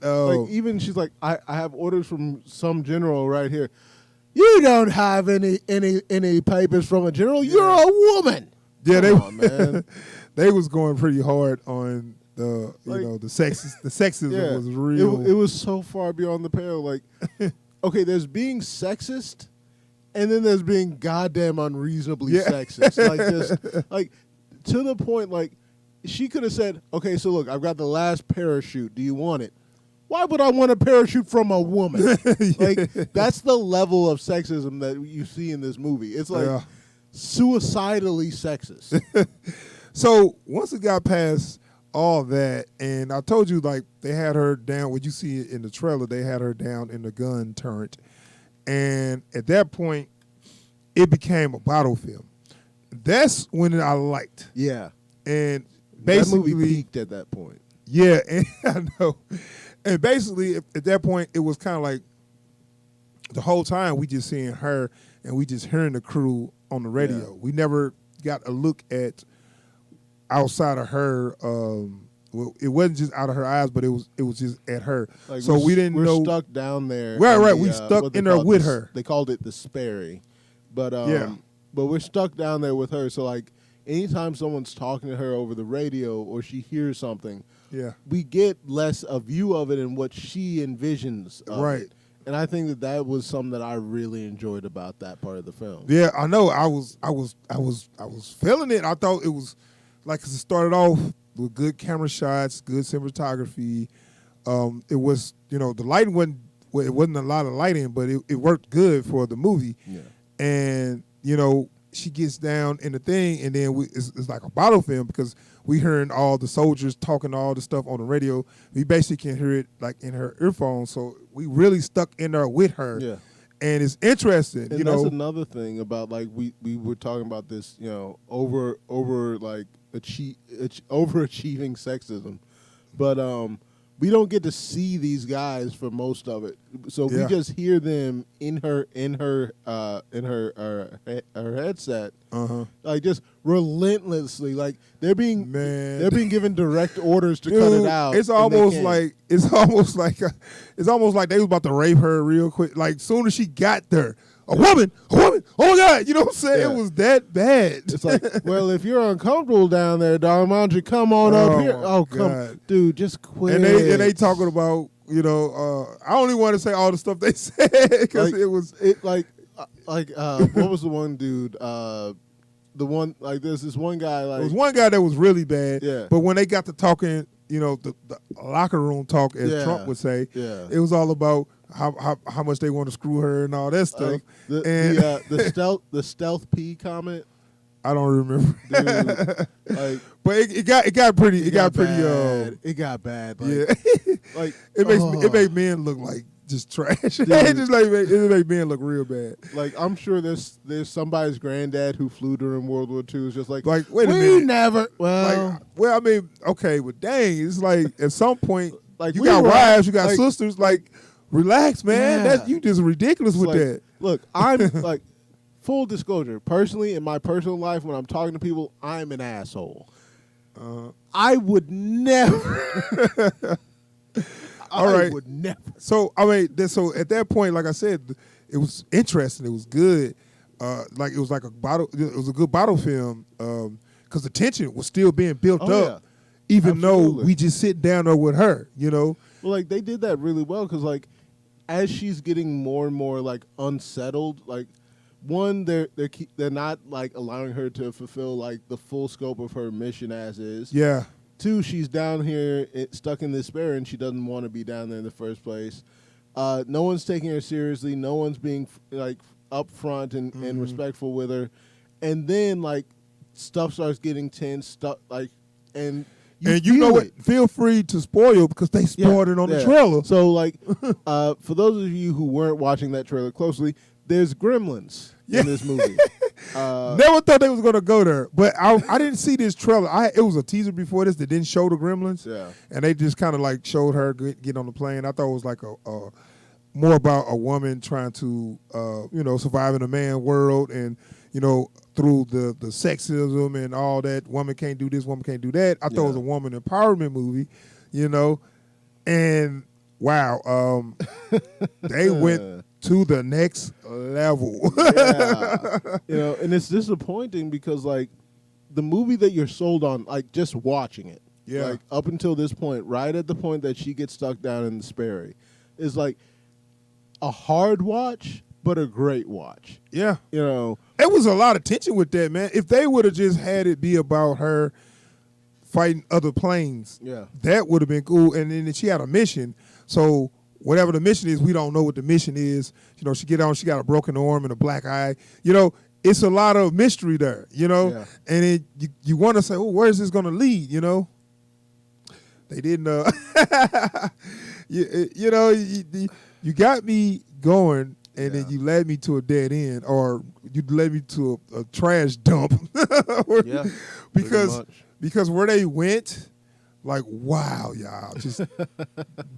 even she's like, I have orders from some general right here. You don't have any papers from a general. You're a woman. Yeah, they was going pretty hard on the the sexist. The sexism was real. It was so far beyond the pale. Like, okay, there's being sexist, and then there's being goddamn unreasonably sexist. Like to the point like. She could have said, okay, so look, I've got the last parachute. Do you want it? Why would I want a parachute from a woman? Like, that's the level of sexism that you see in this movie. It's like suicidally sexist. So once it got past all that, and I told you, like, they had her down, when you see it in the trailer, they had her down in the gun turret. And at that point, it became a battlefield. That's when I liked. Yeah. And basically, that movie peaked at that point. Yeah, and I know. And basically, at that point, it was kind of like the whole time we just seeing her and we just hearing the crew on the radio. Yeah. We never got a look at outside of her. Well, it wasn't just out of her eyes, but it was just at her. Like so we didn't know. We're stuck down there. Right. We stuck in there with her. They called it the Sperry, but we're stuck down there with her. So like. Anytime someone's talking to her over the radio or she hears something, we get less a view of it and what she envisions of it. And I think that was something that I really enjoyed about that part of the film. Yeah, I know. I was feeling it. I thought it was like 'cause it started off with good camera shots, good cinematography. It was the lighting wasn't a lot of lighting, but it worked good for the movie. Yeah. And she gets down in the thing, and then it's like a battlefield because we hearing all the soldiers talking all the stuff on the radio. We basically can hear it like in her earphones, so we really stuck in there with her. Yeah, and it's interesting. And that's another thing about like we were talking about this, overachieving sexism, but we don't get to see these guys for most of it, so we just hear them in her headset, like just relentlessly, like they're being given direct orders to cut it out. It's almost like they was about to rape her real quick. Like soon as she got there. A woman, oh my God, you know what I'm saying? Yeah. It was that bad. It's like, well, if you're uncomfortable down there, darling, why don't you come on up here? Oh, come, dude, just quit. And they talking about, I don't even want to say all the stuff they said because what was the one dude, the one like there's this one guy like there was one guy that was really bad. Yeah. But when they got to talking, the locker room talk, as Trump would say, it was all about how much they want to screw her and all that stuff. The stealth P comment. I don't remember. Dude, like, but it got pretty. It got pretty. It got bad. Like, yeah. like it made men look like just trash. It made men look real bad. Like I'm sure there's somebody's granddad who flew during World War II is just like wait a minute. We never. Well, I mean, okay, but dang, it's like at some point, like you got wives, you got like, sisters. Like, relax, man. Yeah. You just ridiculous with like, that. Look, I'm like. Full disclosure, personally, in my personal life, when I'm talking to people, I'm an asshole. I would never. I would never. So I mean, so at that point, like I said, it was interesting. It was good. Like it was like a bottle. It was a good bottle film because the tension was still being built up, even though we just sit down there with her. Well, like they did that really well because like as she's getting more and more like unsettled, like. One, they're not like allowing her to fulfill like the full scope of her mission as is. Yeah. Two, she's down here stuck in despair and she doesn't want to be down there in the first place. No one's taking her seriously. No one's being like upfront and respectful with her. And then like stuff starts getting tense. Stuff like and you know what? Feel free to spoil because they spoiled it on the trailer. So like for those of you who weren't watching that trailer closely. There's gremlins in this movie. Never thought they was gonna go there, but I didn't see this trailer. It was a teaser before this that didn't show the gremlins. Yeah, and they just kind of like showed her get on the plane. I thought it was like a more about a woman trying to survive in a man world and through the sexism and all that. Woman can't do this, woman can't do that. I thought it was a woman empowerment movie, and wow, they went to the next level. And it's disappointing because like the movie that you're sold on, like just watching it, like up until this point, right at the point that she gets stuck down in the Sperry, is like a hard watch, but a great watch. Yeah. It was a lot of tension with that, man. If they would have just had it be about her fighting other planes, that would have been cool. And then she had a mission, so whatever the mission is, we don't know what the mission is. She get on, she got a broken arm and a black eye. It's a lot of mystery there, and then you want to say, oh, where is this going to lead, They didn't, you got me going, and then you led me to a dead end, or you led me to a trash dump. Because where they went, like, wow, y'all, just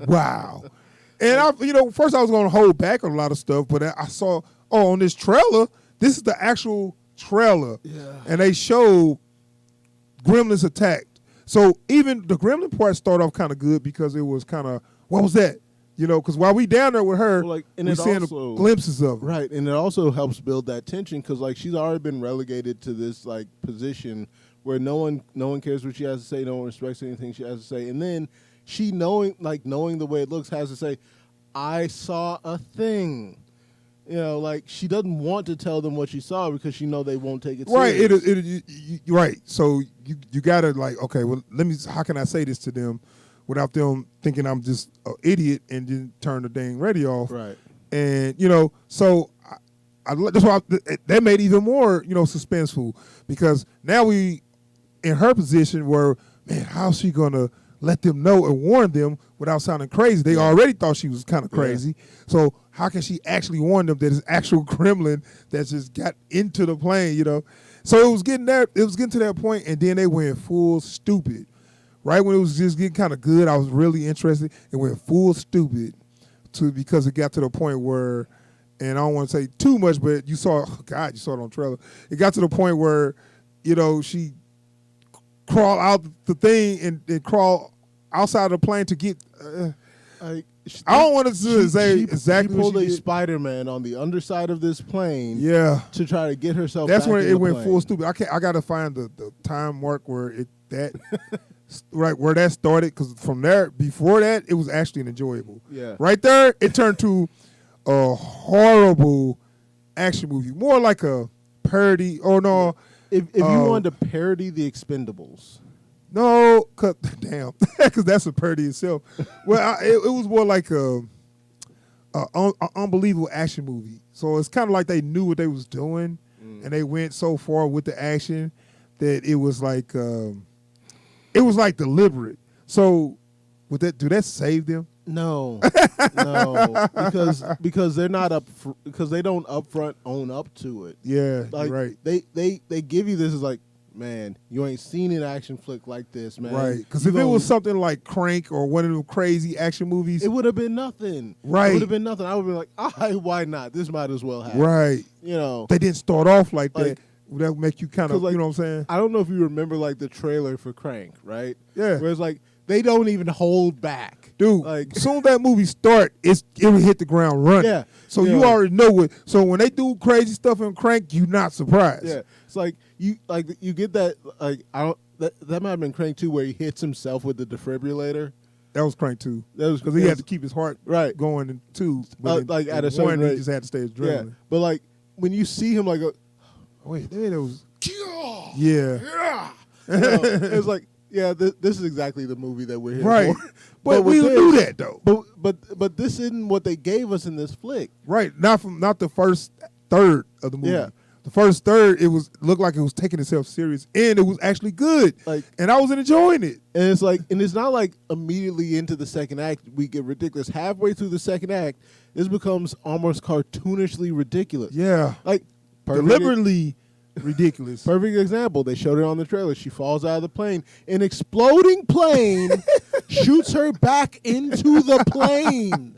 wow. And first I was going to hold back on a lot of stuff, but I saw, on this trailer, this is the actual trailer, and they showed gremlins attacked. So even the gremlin part started off kind of good because it was kind of, what was that? Because while we down there with her, we're seeing glimpses of it. Right, and it also helps build that tension because like she's already been relegated to this like position where no one cares what she has to say, no one respects anything she has to say, and then she knowing the way it looks has to say, I saw a thing. Like she doesn't want to tell them what she saw because she know they won't take it serious. Right. So you gotta like, okay, well, how can I say this to them without them thinking I'm just an idiot and then turn the dang radio off. Right. And, so that's why that made it even more, suspenseful because now we in her position where, man, how's she going to let them know and warn them without sounding crazy? They already thought she was kind of crazy. Yeah. So how can she actually warn them that it's actual gremlin that just got into the plane, So it was getting there. It was getting to that point, and then they went full stupid. Right when it was just getting kind of good, I was really interested. It went full stupid because it got to the point where, and I don't want to say too much, but you saw it on trailer. It got to the point where, she crawled out the thing and crawl outside of the plane to get. I don't want to say exactly. She pulled a Spider-Man on the underside of this plane. Yeah. To try to get herself. That's back when in it the went plane. full stupid. I got to find the time mark where right where that started, because from there, before that, it was actually enjoyable. Yeah. Right there, it turned to a horrible action movie, more like a parody. Oh no, If you wanted to parody the Expendables. No, damn, because that's a parody itself. Well, it was more like a unbelievable action movie. So it's kind of like they knew what they was doing, and they went so far with the action that it was like deliberate. So would that save them? No, because they're not because they don't upfront own up to it. Yeah, like, right. They give you this as like, man, you ain't seen an action flick like this, man. Right, because if it was something like Crank or one of them crazy action movies, it would have been nothing. Right, it would have been nothing. I would have been like, why not? This might as well happen. Right, they didn't start off like that. That would make you kind of, you know what I'm saying? I don't know if you remember like the trailer for Crank, right? Yeah, where it's like they don't even hold back. Dude, like, as soon as that movie start, it will hit the ground running. Yeah. So you already know what. So when they do crazy stuff in Crank, you're not surprised. Yeah. It's like you get that that might have been Crank 2 where he hits himself with the defibrillator. That was Crank 2. That was because he had to keep his heart going in 2. Like at a certain rate, he just had to stay adrenaline. Yeah. But like when you see him like wait, there was yeah. It's like, yeah, this is exactly the movie that we're here for. But we do that though. But this isn't what they gave us in this flick. Right. Not the first third of the movie. Yeah. The first third, looked like it was taking itself serious, and it was actually good. And I was enjoying it. And it's not like immediately into the second act we get ridiculous. Halfway through the second act, this becomes almost cartoonishly ridiculous. Yeah. Like deliberately ridiculous. Perfect example. They showed it on the trailer. She falls out of the plane. An exploding plane shoots her back into the plane.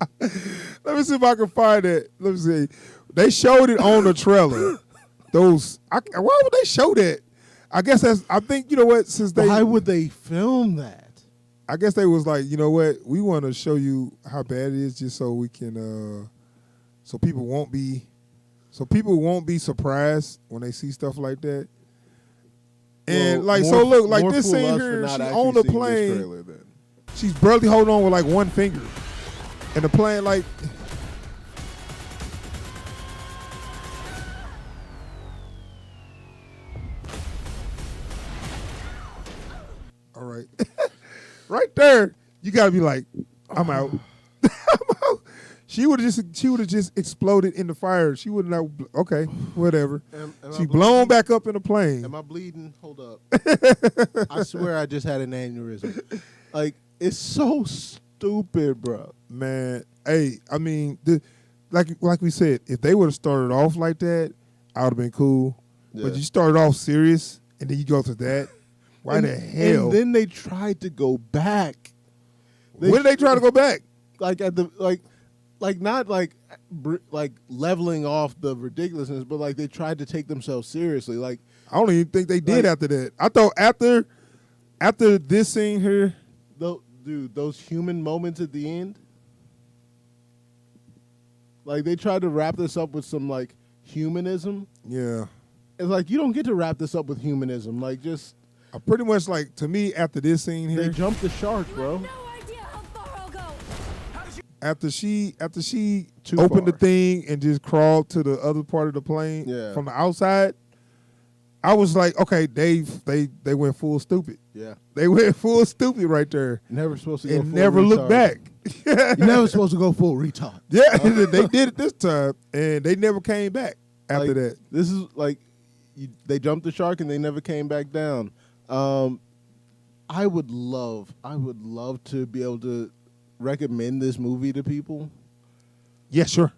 Let me see if I can find it. Let me see. They showed it on the trailer. Why would they show that? I guess I think, you know what, why would they film that? I guess they was like, you know what, we want to show you how bad it is just so we can, so people won't be surprised when they see stuff like that. And this scene here, she's on the plane. Trailer, she's barely holding on with like one finger. And the plane like... All right. Right there, you got to be like, I'm out. I'm out. She would have just exploded in the fire. She wouldn't have. Okay, whatever. She blown back up in a plane. Am I bleeding? Hold up. I swear I just had an aneurysm. Like, it's so stupid, bro. Man, hey, I mean, like we said, if they would have started off like that, I would have been cool. Yeah. But you started off serious, and then you go to that. Why the hell? And then they tried to go back. When did they try to go back? Like at the not like leveling off the ridiculousness, but like they tried to take themselves seriously. Like I don't even think they did after that. I thought after this scene here, those human moments at the end, like they tried to wrap this up with some like humanism. Yeah, it's like you don't get to wrap this up with humanism. Like just. Pretty much like to me after this scene here, they jumped the shark, bro. No idea how far I'll go. After she opened the thing and just crawled to the other part of the plane from the outside, I was like, okay, they went full stupid. Yeah, they went full stupid right there. Never supposed to go. And never look back. You're never supposed to go full retard. Yeah, they did it this time, and they never came back after that. This is like they jumped the shark and they never came back down. I would love to be able to recommend this movie to people. Yeah, sure.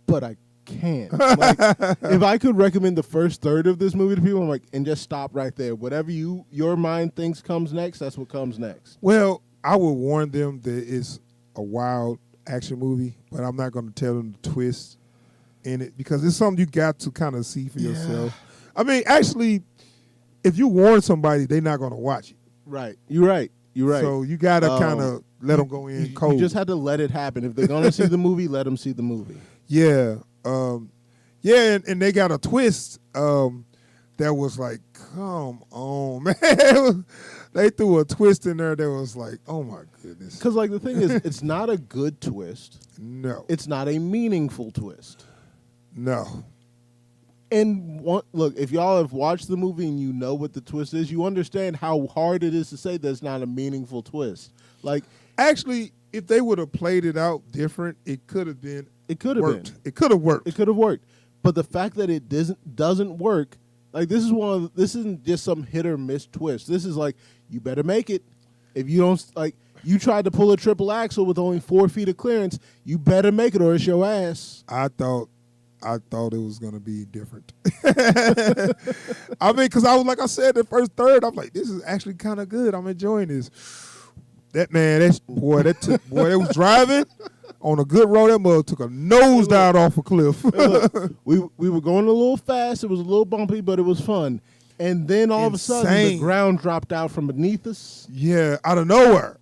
But I can't. Like, if I could recommend the first third of this movie to people, I'm like, and just stop right there. Whatever your mind thinks comes next, that's what comes next. Well, I would warn them that it's a wild action movie, but I'm not going to tell them the twist in it because it's something you got to kind of see for yourself. I mean, actually, if you warn somebody, they're not going to watch it. Right. You're right. So you got to kind of let them go in cold. You just had to let it happen. If they're going to see the movie, let them see the movie. Yeah. And they got a twist that was like, come on, man. They threw a twist in there that was like, oh, my goodness. Because, like, the thing is, it's not a good twist. No. It's not a meaningful twist. No. And look, if y'all have watched the movie and you know what the twist is, you understand how hard it is to say that's not a meaningful twist. Like, actually, if they would have played it out different, it could have been. It could have worked. been. It could have worked. It could have worked. But the fact that it doesn't work, like this isn't just some hit or miss twist. This is like, you better make it. If you don't, like, you tried to pull a triple axle with only 4 feet of clearance, you better make it or it's your ass. I thought it was gonna be different. I mean, because I was, like I said, the first third, I'm like, this is actually kind of good. I'm enjoying this. That man, it was driving on a good road. That mother took a nosedive off a cliff. Look, we were going a little fast. It was a little bumpy, but it was fun. And then all of a sudden, the ground dropped out from beneath us. Yeah, out of nowhere.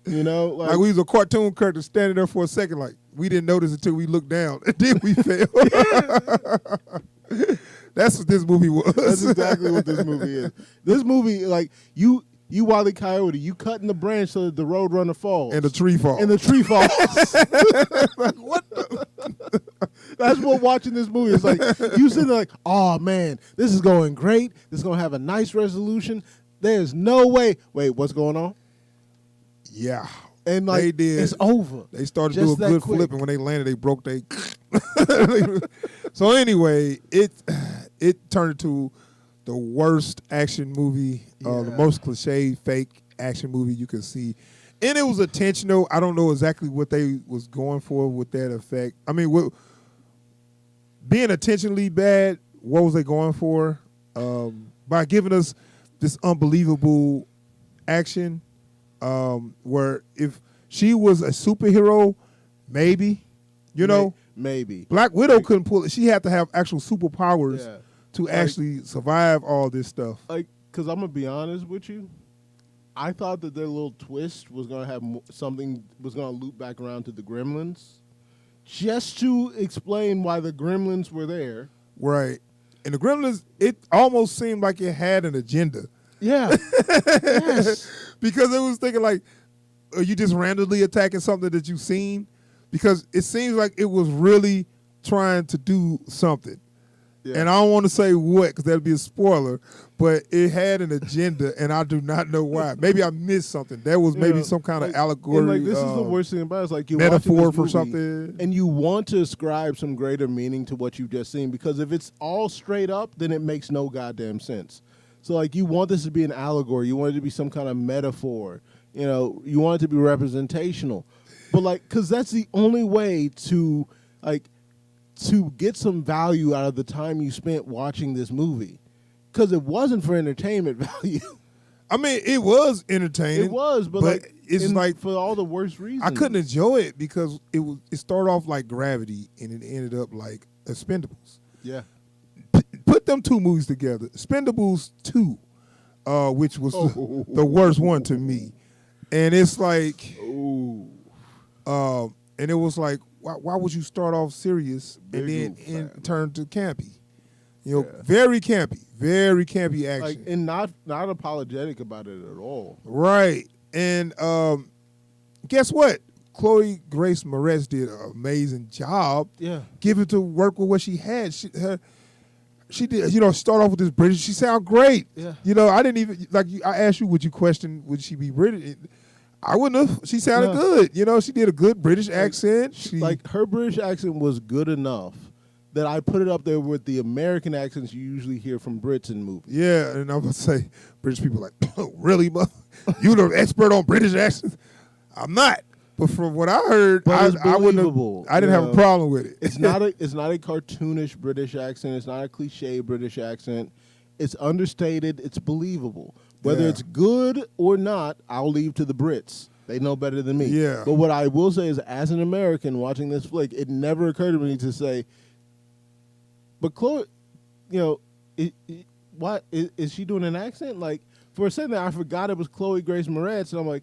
You know, like we was a cartoon character standing there for a second, like we didn't notice until we looked down, and then we fell. That's what this movie was. That's exactly what this movie is. This movie, like you Wile E. Coyote, you cutting the branch so that the road runner falls. And the tree falls. Like, what the? That's what watching this movie is like. You sitting there like, oh man, this is going great. This is going to have a nice resolution. There's no way. Wait, what's going on? Yeah. And like, they did. It's over. They started to do a good flip, and when they landed, they broke their. So anyway, it turned into the worst action movie, the most cliche fake action movie you could see. And it was intentional. I don't know exactly what they was going for with that effect. I mean, being intentionally bad, what was they going for? By giving us this unbelievable action, where if she was a superhero, maybe, you know. Maybe. Black Widow couldn't pull it. She had to have actual superpowers to actually survive all this stuff. Like, because I'm going to be honest with you. I thought that their little twist was going to have something, was going to loop back around to the Gremlins, just to explain why the Gremlins were there. Right. And the Gremlins, it almost seemed like it had an agenda. Yeah. Yes. Because it was thinking like, are you just randomly attacking something that you've seen? Because it seems like it was really trying to do something. Yeah. And I don't want to say what, because that'd be a spoiler, but it had an agenda, and I do not know why. Maybe I missed something. There was maybe some kind of allegory. And like, this is the worst thing about it. It's like you're metaphor for movie, something. And you want to ascribe some greater meaning to what you've just seen, because if it's all straight up, then it makes no goddamn sense. So like, you want this to be an allegory. You want it to be some kind of metaphor. You know, you want it to be representational. But like, because that's the only way to like, to get some value out of the time you spent watching this movie. Because it wasn't for entertainment value. I mean, it was entertaining. It was, but like, it's like for all the worst reasons. I couldn't enjoy it because it started off like Gravity and it ended up like Expendables. Yeah. Put them two movies together. Expendables 2, which was the worst one to me. And it's like, and it was like, why would you start off serious and then turn to campy? You know, very campy action. Like, and not apologetic about it at all. Right. And guess what? Chloe Grace Moretz did an amazing job. Yeah. Giving to work with what she had. She did, you know, start off with this British. She sound great. Yeah. You know, I didn't even, like, I asked you, would she be British? I wouldn't have. She sounded good. You know, she did a good British accent. Like, her British accent was good enough that I put it up there with the American accents you usually hear from Brits in movies. Yeah, and I'm going to say, British people like, really, you the expert on British accents? I'm not. But from what I heard, I didn't have a problem with it. It's not a cartoonish British accent. It's not a cliche British accent. It's understated. It's believable. Whether it's good or not, I'll leave to the Brits. They know better than me. Yeah. But what I will say is, as an American watching this flick, it never occurred to me to say, but Chloe, you know, what is she doing an accent? Like, for a second, I forgot it was Chloe Grace Moretz, and I'm like,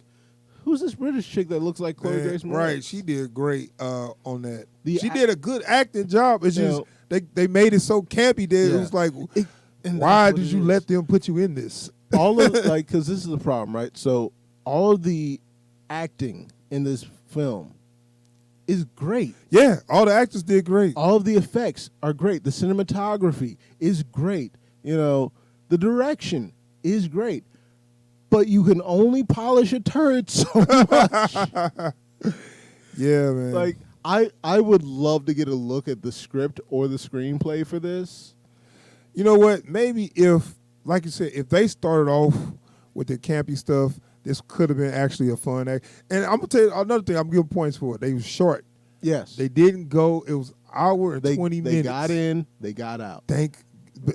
who's this British chick that looks like Chloe Grace Moretz? Right, she did great on that. She did a good acting job. It's just they made it so campy that it was like, why did you let them put you in this? All of like, because this is the problem, right? So all of the acting in this film is great. Yeah, all the actors did great. All of the effects are great. The cinematography is great. You know, the direction is great. But you can only polish a turd so much. Yeah, man. Like, I would love to get a look at the script or the screenplay for this. You know what? Maybe if, like you said, if they started off with the campy stuff, this could have been actually a fun act. And I'm going to tell you another thing I'm giving points for. They were short. Yes. They didn't go. It was an hour and 20 minutes. They got in. They got out.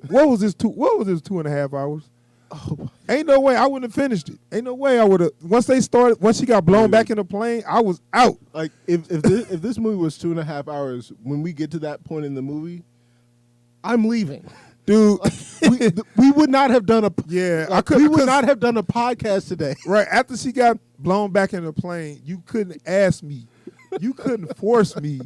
What was this 2.5 hours? Oh, ain't no way I wouldn't have finished it. Ain't no way I would have. Once she got blown back in the plane, I was out. Like if this movie was 2.5 hours, when we get to that point in the movie, I'm leaving, dude. Like, we would not have done a we would not have done a podcast today. Right after she got blown back in the plane, you couldn't ask me, you couldn't force me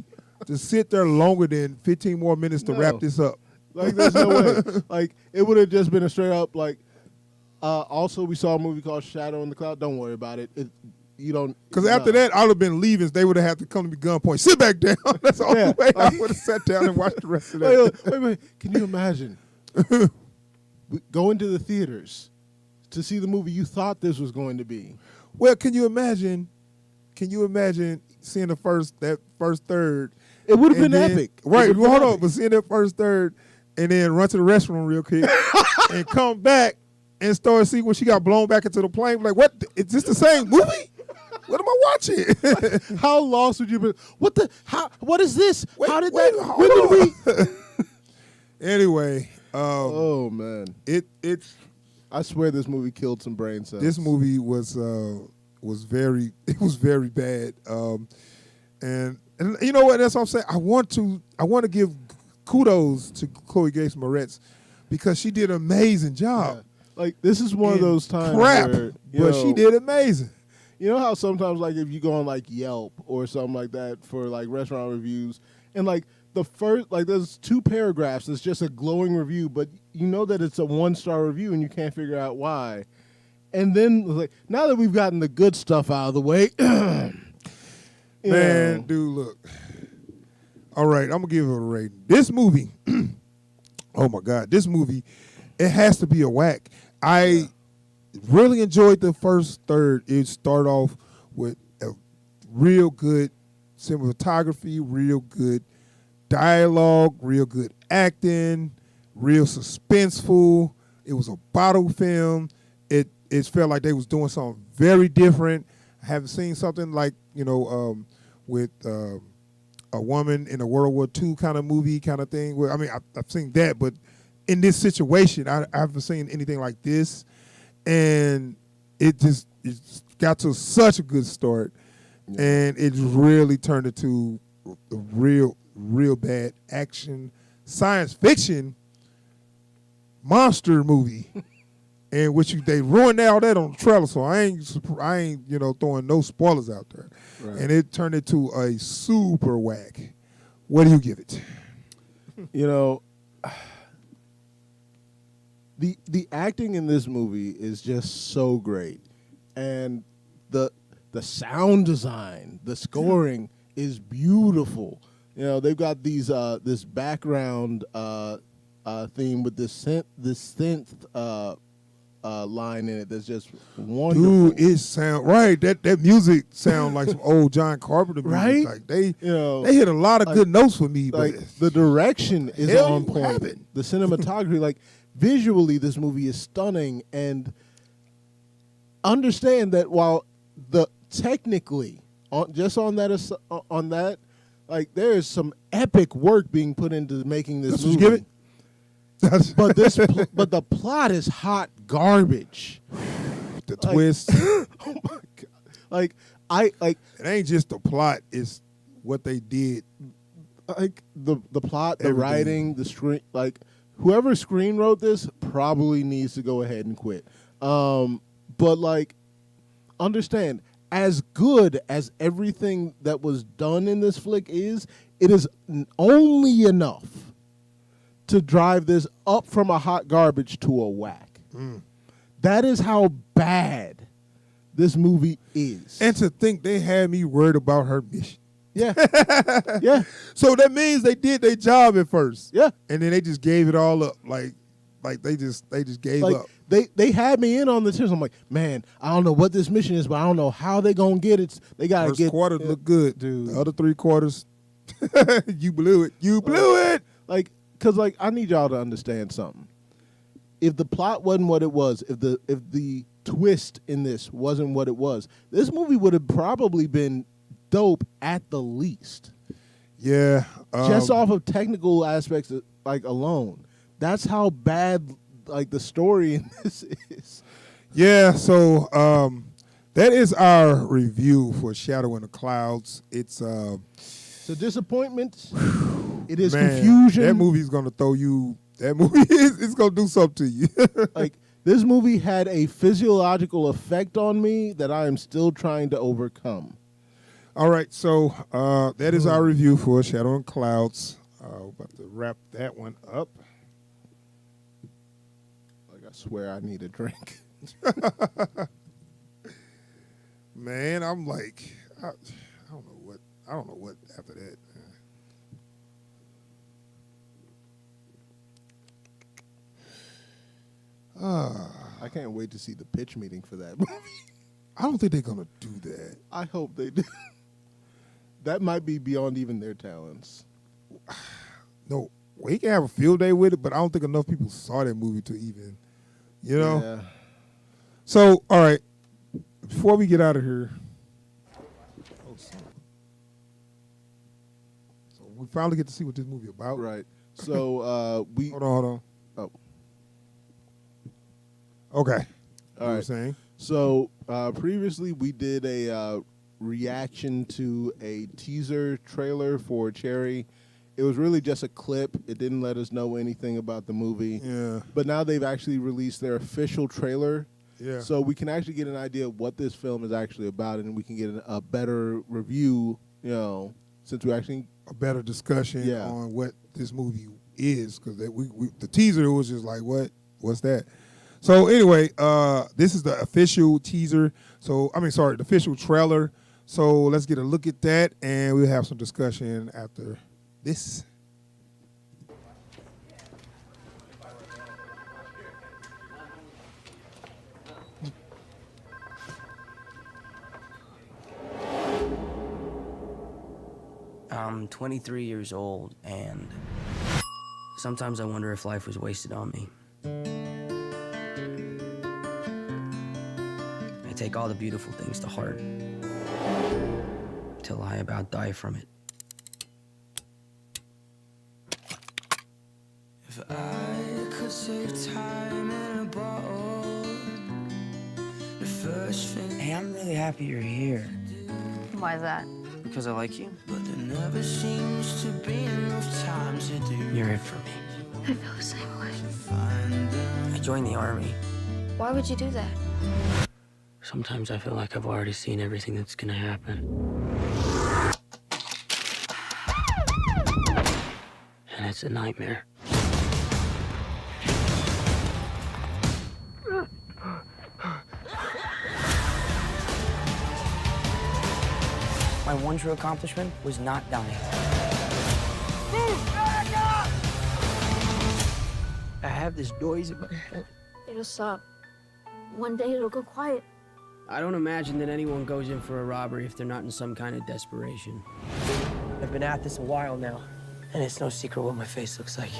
to sit there longer than 15 more minutes to wrap this up. Like there's no way. Like it would have just been a straight up like. Also, we saw a movie called Shadow in the Cloud. Don't worry about it. You don't. Because after that, I would have been leaving. They would have had to come to me gunpoint. Sit back down. That's the only way I would have sat down and watched the rest of that. Wait. Can you imagine going to the theaters to see the movie you thought this was going to be? Well, can you imagine seeing that first third? It would have been epic. Right. Well, hold on. But seeing that first third and then run to the restroom real quick and come back and start seeing when she got blown back into the plane. Like, what? Is this the same movie? What am I watching? Like, how lost would you be? What the? How? What is this? How did that? When did we? Anyway. Oh man. It's. I swear this movie killed some brain cells. This movie was very bad. And you know what? That's what I'm saying. I want to give kudos to Chloe Grace Moretz because she did an amazing job. Yeah. Like this is one of those times but she did amazing. You know how sometimes like if you go on like Yelp or something like that for like restaurant reviews and like the first like there's 2 paragraphs that's just a glowing review, but you know that it's a 1-star review and you can't figure out why. And then like now that we've gotten the good stuff out of the way, man, dude, look. All right, I'm gonna give it a rating. This movie, oh my God, this movie, it has to be a whack. I really enjoyed the first third. It started off with a real good cinematography, real good dialogue, real good acting, real suspenseful. It was a bottle film. It felt like they was doing something very different. I haven't seen something like, with a woman in a World War II kind of movie kind of thing. Where, I mean, I've seen that, but in this situation, I haven't seen anything like this. And it got to such a good start. And it really turned into a real bad action, science fiction monster movie. And they ruined all that on the trailer, so I ain't throwing no spoilers out there. Right. And it turned into a super whack. What do you give it? The acting in this movie is just so great, and the sound design, the scoring is beautiful. They've got these this background theme with this synth line in it that's just wonderful. Dude, it sound right. That music sound like some old John Carpenter music. Right? Like they hit a lot of good notes for me. Like but the direction is on point. Happened? The cinematography, like visually, this movie is stunning. And understand that while technically on that, like there is some epic work being put into making this movie. Give it? But the plot is hot garbage. The twist. Oh my God. Like it ain't just the plot, it's what they did. Like the plot, the Everything. writing, the screen, like whoever screen wrote this probably needs to go ahead and quit. But like understand, as good as everything that was done in this flick is, it is only enough to drive this up from a hot garbage to a whack. That is how bad this movie is. And to think they had me worried about her mission. Yeah. Yeah. So that means they did their job at first. Yeah. And then they just gave it all up. Like they just gave up. They had me in on the tips. I'm like, man, I don't know what this mission is, but I don't know how they gonna get it. They gotta First get quarter look good, dude. The other 3 quarters, you blew it. You blew it. Like, cause like I need y'all to understand something. If the plot wasn't what it was, if the twist in this wasn't what it was, this movie would have probably been dope at the least. Yeah. Just off of technical aspects, like alone. That's how bad like the story in this is. Yeah, so that is our review for Shadow in the Clouds. It's a disappointment. It is man, confusion. That movie's gonna throw you. That movie it's gonna do something to you. Like this movie had a physiological effect on me that I am still trying to overcome. All right, so that is our review for Shadow in the Clouds. We're about to wrap that one up. Like I swear I need a drink. Man, I'm like, I don't know what after that. I can't wait to see the pitch meeting for that movie. I don't think they're gonna do that. I hope they do. That might be beyond even their talents. No, we can have a field day with it, but I don't think enough people saw that movie to even, you know. Yeah. So, all right, before we get out of here, so we finally get to see what this movie about. Right. So we hold on. Oh. Okay. All right. Saying. So previously we did a reaction to a teaser trailer for Cherry. It was really just a clip. It didn't let us know anything about the movie. Yeah. But now they've actually released their official trailer. Yeah. So we can actually get an idea of what this film is actually about, and we can get a better review, you know, since we actually a better discussion Yeah. on what this movie is, because the teaser was just like, what's that? So anyway, this is the official teaser. The official trailer. So let's get a look at that, and we'll have some discussion after this. I'm 23 years old, and sometimes I wonder if life was wasted on me. I take all the beautiful things to heart till I about die from it. If I could save time in a bottle, the first thing. Hey, I'm really happy you're here. Why is that? Because I like you. But there never seems to be enough time to do. You're it for me. I feel the same way. I joined the army. Why would you do that? Sometimes I feel like I've already seen everything that's gonna happen. And it's a nightmare. My one true accomplishment was not dying. I have this noise in my head. It'll stop. One day it'll go quiet. I don't imagine that anyone goes in for a robbery if they're not in some kind of desperation. I've been at this a while now, and it's no secret what my face looks like.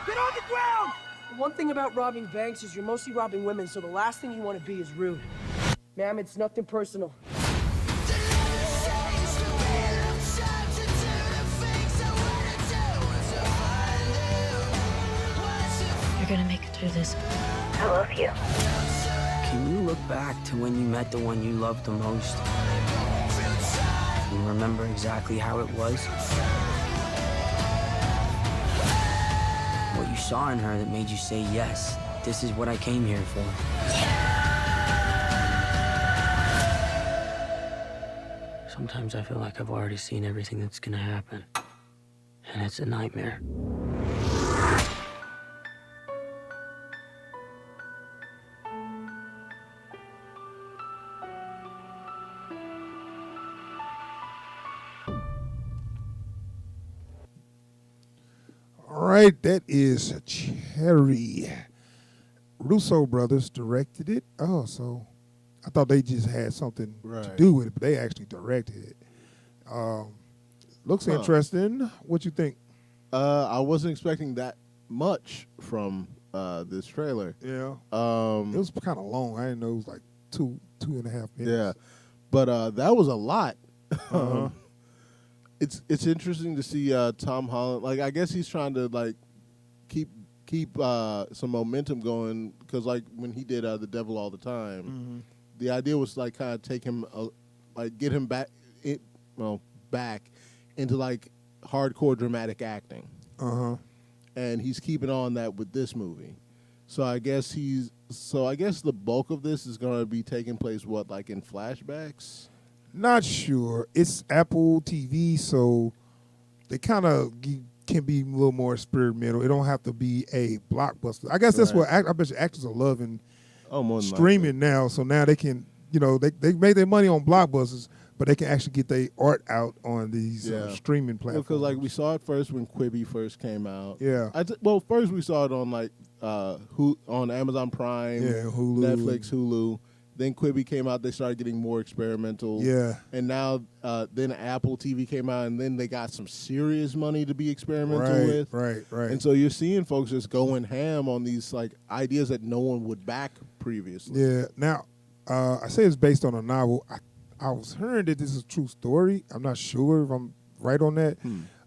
Get on the ground! One thing about robbing banks is you're mostly robbing women, so the last thing you want to be is rude. Ma'am, it's nothing personal. You're gonna make it through this. I love you. Can you look back to when you met the one you loved the most? And remember exactly how it was? What you saw in her that made you say, yes, this is what I came here for. Sometimes I feel like I've already seen everything that's gonna happen. And it's a nightmare. right, that is Cherry. Russo brothers directed it. Oh, so I thought they just had something to do with it, but they actually directed it. Looks interesting. What you think? I wasn't expecting that much from this trailer. Yeah. It was kind of long. I didn't know it was like 2.5 minutes. Yeah, but that was a lot. It's interesting to see Tom Holland. Like, I guess he's trying to like keep some momentum going, because like when he did The Devil All the Time, the idea was like kind of take him like get him back into like hardcore dramatic acting. And he's keeping on that with this movie. So I guess the bulk of this is going to be taking place like in flashbacks. Not sure. It's Apple TV, so they kind of can be a little more experimental. It don't have to be a blockbuster. I guess that's what I bet you actors are loving streaming now. So now they can, they made their money on blockbusters, but they can actually get their art out on these streaming platforms. Because like we saw it first when Quibi first came out. Yeah. First we saw it on like on Amazon Prime, Hulu, Netflix, Hulu. Then Quibi came out. They started getting more experimental. Yeah. And now then Apple TV came out, and then they got some serious money to be experimental with. Right. And so you're seeing folks just going ham on these like ideas that no one would back previously. Yeah. Now, I say it's based on a novel. I was hearing that this is a true story. I'm not sure if I'm right on that.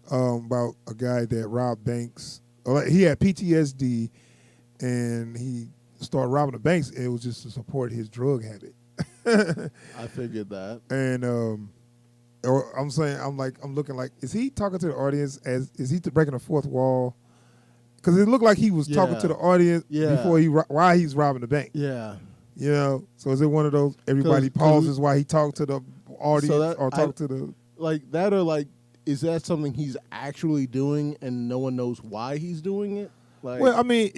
About a guy that robbed banks. He had PTSD, and he started robbing the banks. It was just to support his drug habit. I figured that. And I'm looking like, is he talking to the audience is he breaking the fourth wall? Because it looked like he was talking to the audience before while he's robbing the bank. Yeah. So is it one of those everybody pauses while he talked to the audience to the like that, or like is that something he's actually doing and no one knows why he's doing it? Like, well, I mean,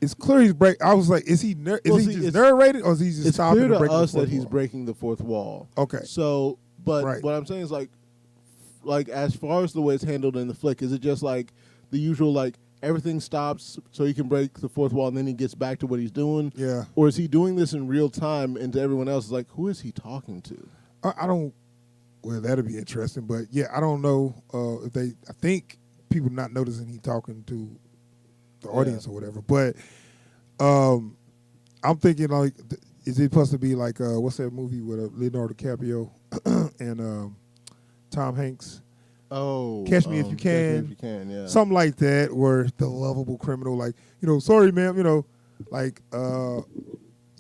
it's clear he's I was like, is he just narrating, or is he just stopping? It's clear to us that he's breaking the fourth wall. Okay. So, but what I'm saying is like as far as the way it's handled in the flick, is it just like the usual like everything stops so he can break the fourth wall and then he gets back to what he's doing? Yeah. Or is he doing this in real time and to everyone else is like, who is he talking to? I don't. Well, that'd be interesting, but yeah, I don't know if I think people not noticing he talking to the audience or whatever. But I'm thinking like, is it supposed to be like what's that movie with Leonardo DiCaprio and Tom Hanks? Oh, Catch Me If You Can. Catch Me If You Can, yeah. Something like that, where the lovable criminal, like, sorry, ma'am, like,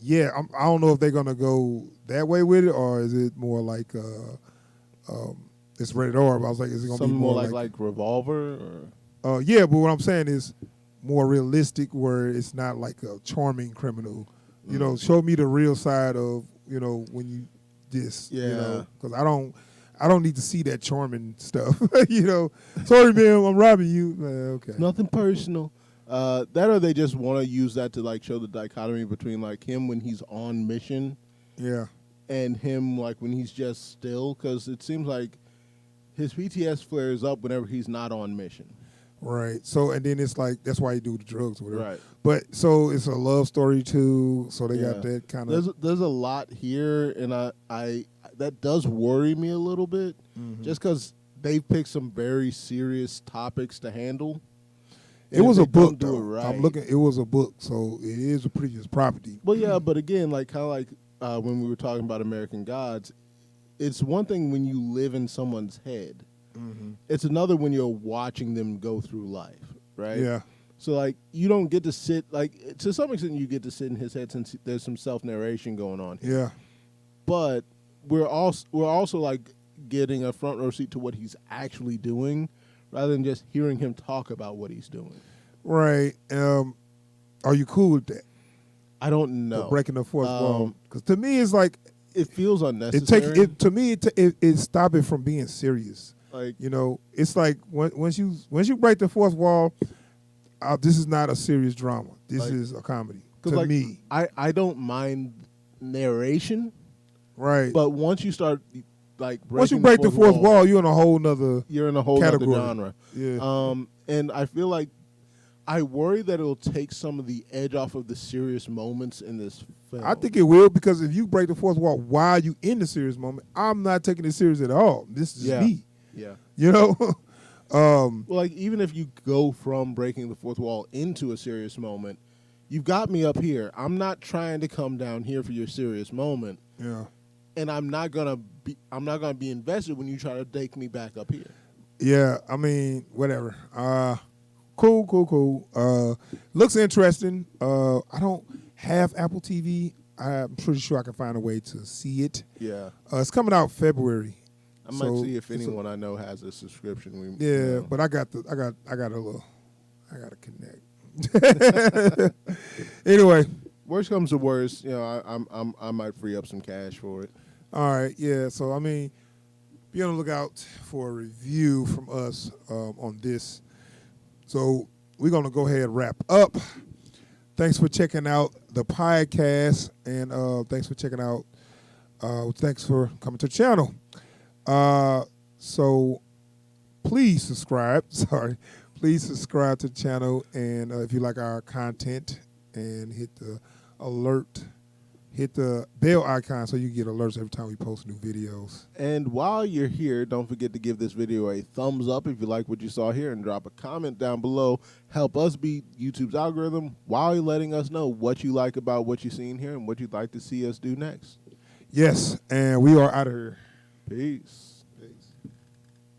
yeah, I don't know if they're gonna go that way with it, or is it more like it's rated R. But I was like, is it gonna something be more like Revolver? Or? Yeah, but what I'm saying is more realistic, where it's not like a charming criminal. Show me the real side of when you this. Because I don't need to see that charming stuff. Sorry, man, I'm robbing you. Okay, nothing personal. That, or they just want to use that to like show the dichotomy between like him when he's on mission, and him like when he's just still. Because it seems like his PTS flares up whenever he's not on mission. Right. So, and then it's like, that's why he do the drugs or whatever. Right. But so it's a love story too. So they got that kind of. There's a lot here, and I that does worry me a little bit, just because they've picked some very serious topics to handle. It was a book, though. Right. I'm looking. It was a book, so it is a previous property. Well, yeah, but again, like kind of like when we were talking about American Gods, it's one thing when you live in someone's head. Mm-hmm. It's another when you're watching them go through life, right? Yeah. So like you don't get to sit like to some extent you get to sit in his head since there's some self-narration going on here. Yeah. But we're also like getting a front row seat to what he's actually doing, rather than just hearing him talk about what he's doing. Right. Are you cool with that? I don't know. Breaking the fourth wall, because to me it's like it feels unnecessary. It stop it from being serious. Like it's like once you break the fourth wall, this is not a serious drama. This is a comedy to me. I don't mind narration, right? But once you start once you break the fourth wall, you're in a whole nother category. Genre. Yeah. And I feel like I worry that it'll take some of the edge off of the serious moments in this film. I think it will, because if you break the fourth wall while you in the serious moment, I'm not taking it serious at all. This is me. Yeah. You know? Well, like, even if you go from breaking the fourth wall into a serious moment, you've got me up here. I'm not trying to come down here for your serious moment. Yeah. And I'm not gonna be invested when you try to take me back up here. Yeah, I mean, whatever. Cool. Looks interesting. I don't have Apple TV. I'm pretty sure I can find a way to see it. Yeah. It's coming out February. I might see if anyone I know has a subscription. But I got to connect. Anyway, worst comes to worst, I might free up some cash for it. All right, yeah. So I mean, be on the lookout for a review from us on this. So we're gonna go ahead and wrap up. Thanks for checking out the podcast, and thanks for checking out. Thanks for coming to the channel. So please subscribe. Please subscribe to the channel, and if you like our content, and hit the alert. Hit the bell icon so you get alerts every time we post new videos. And while you're here, don't forget to give this video a thumbs up if you like what you saw here, and drop a comment down below. Help us beat YouTube's algorithm while you're letting us know what you like about what you've seen here and what you'd like to see us do next. Yes, and we are out of here. Peace.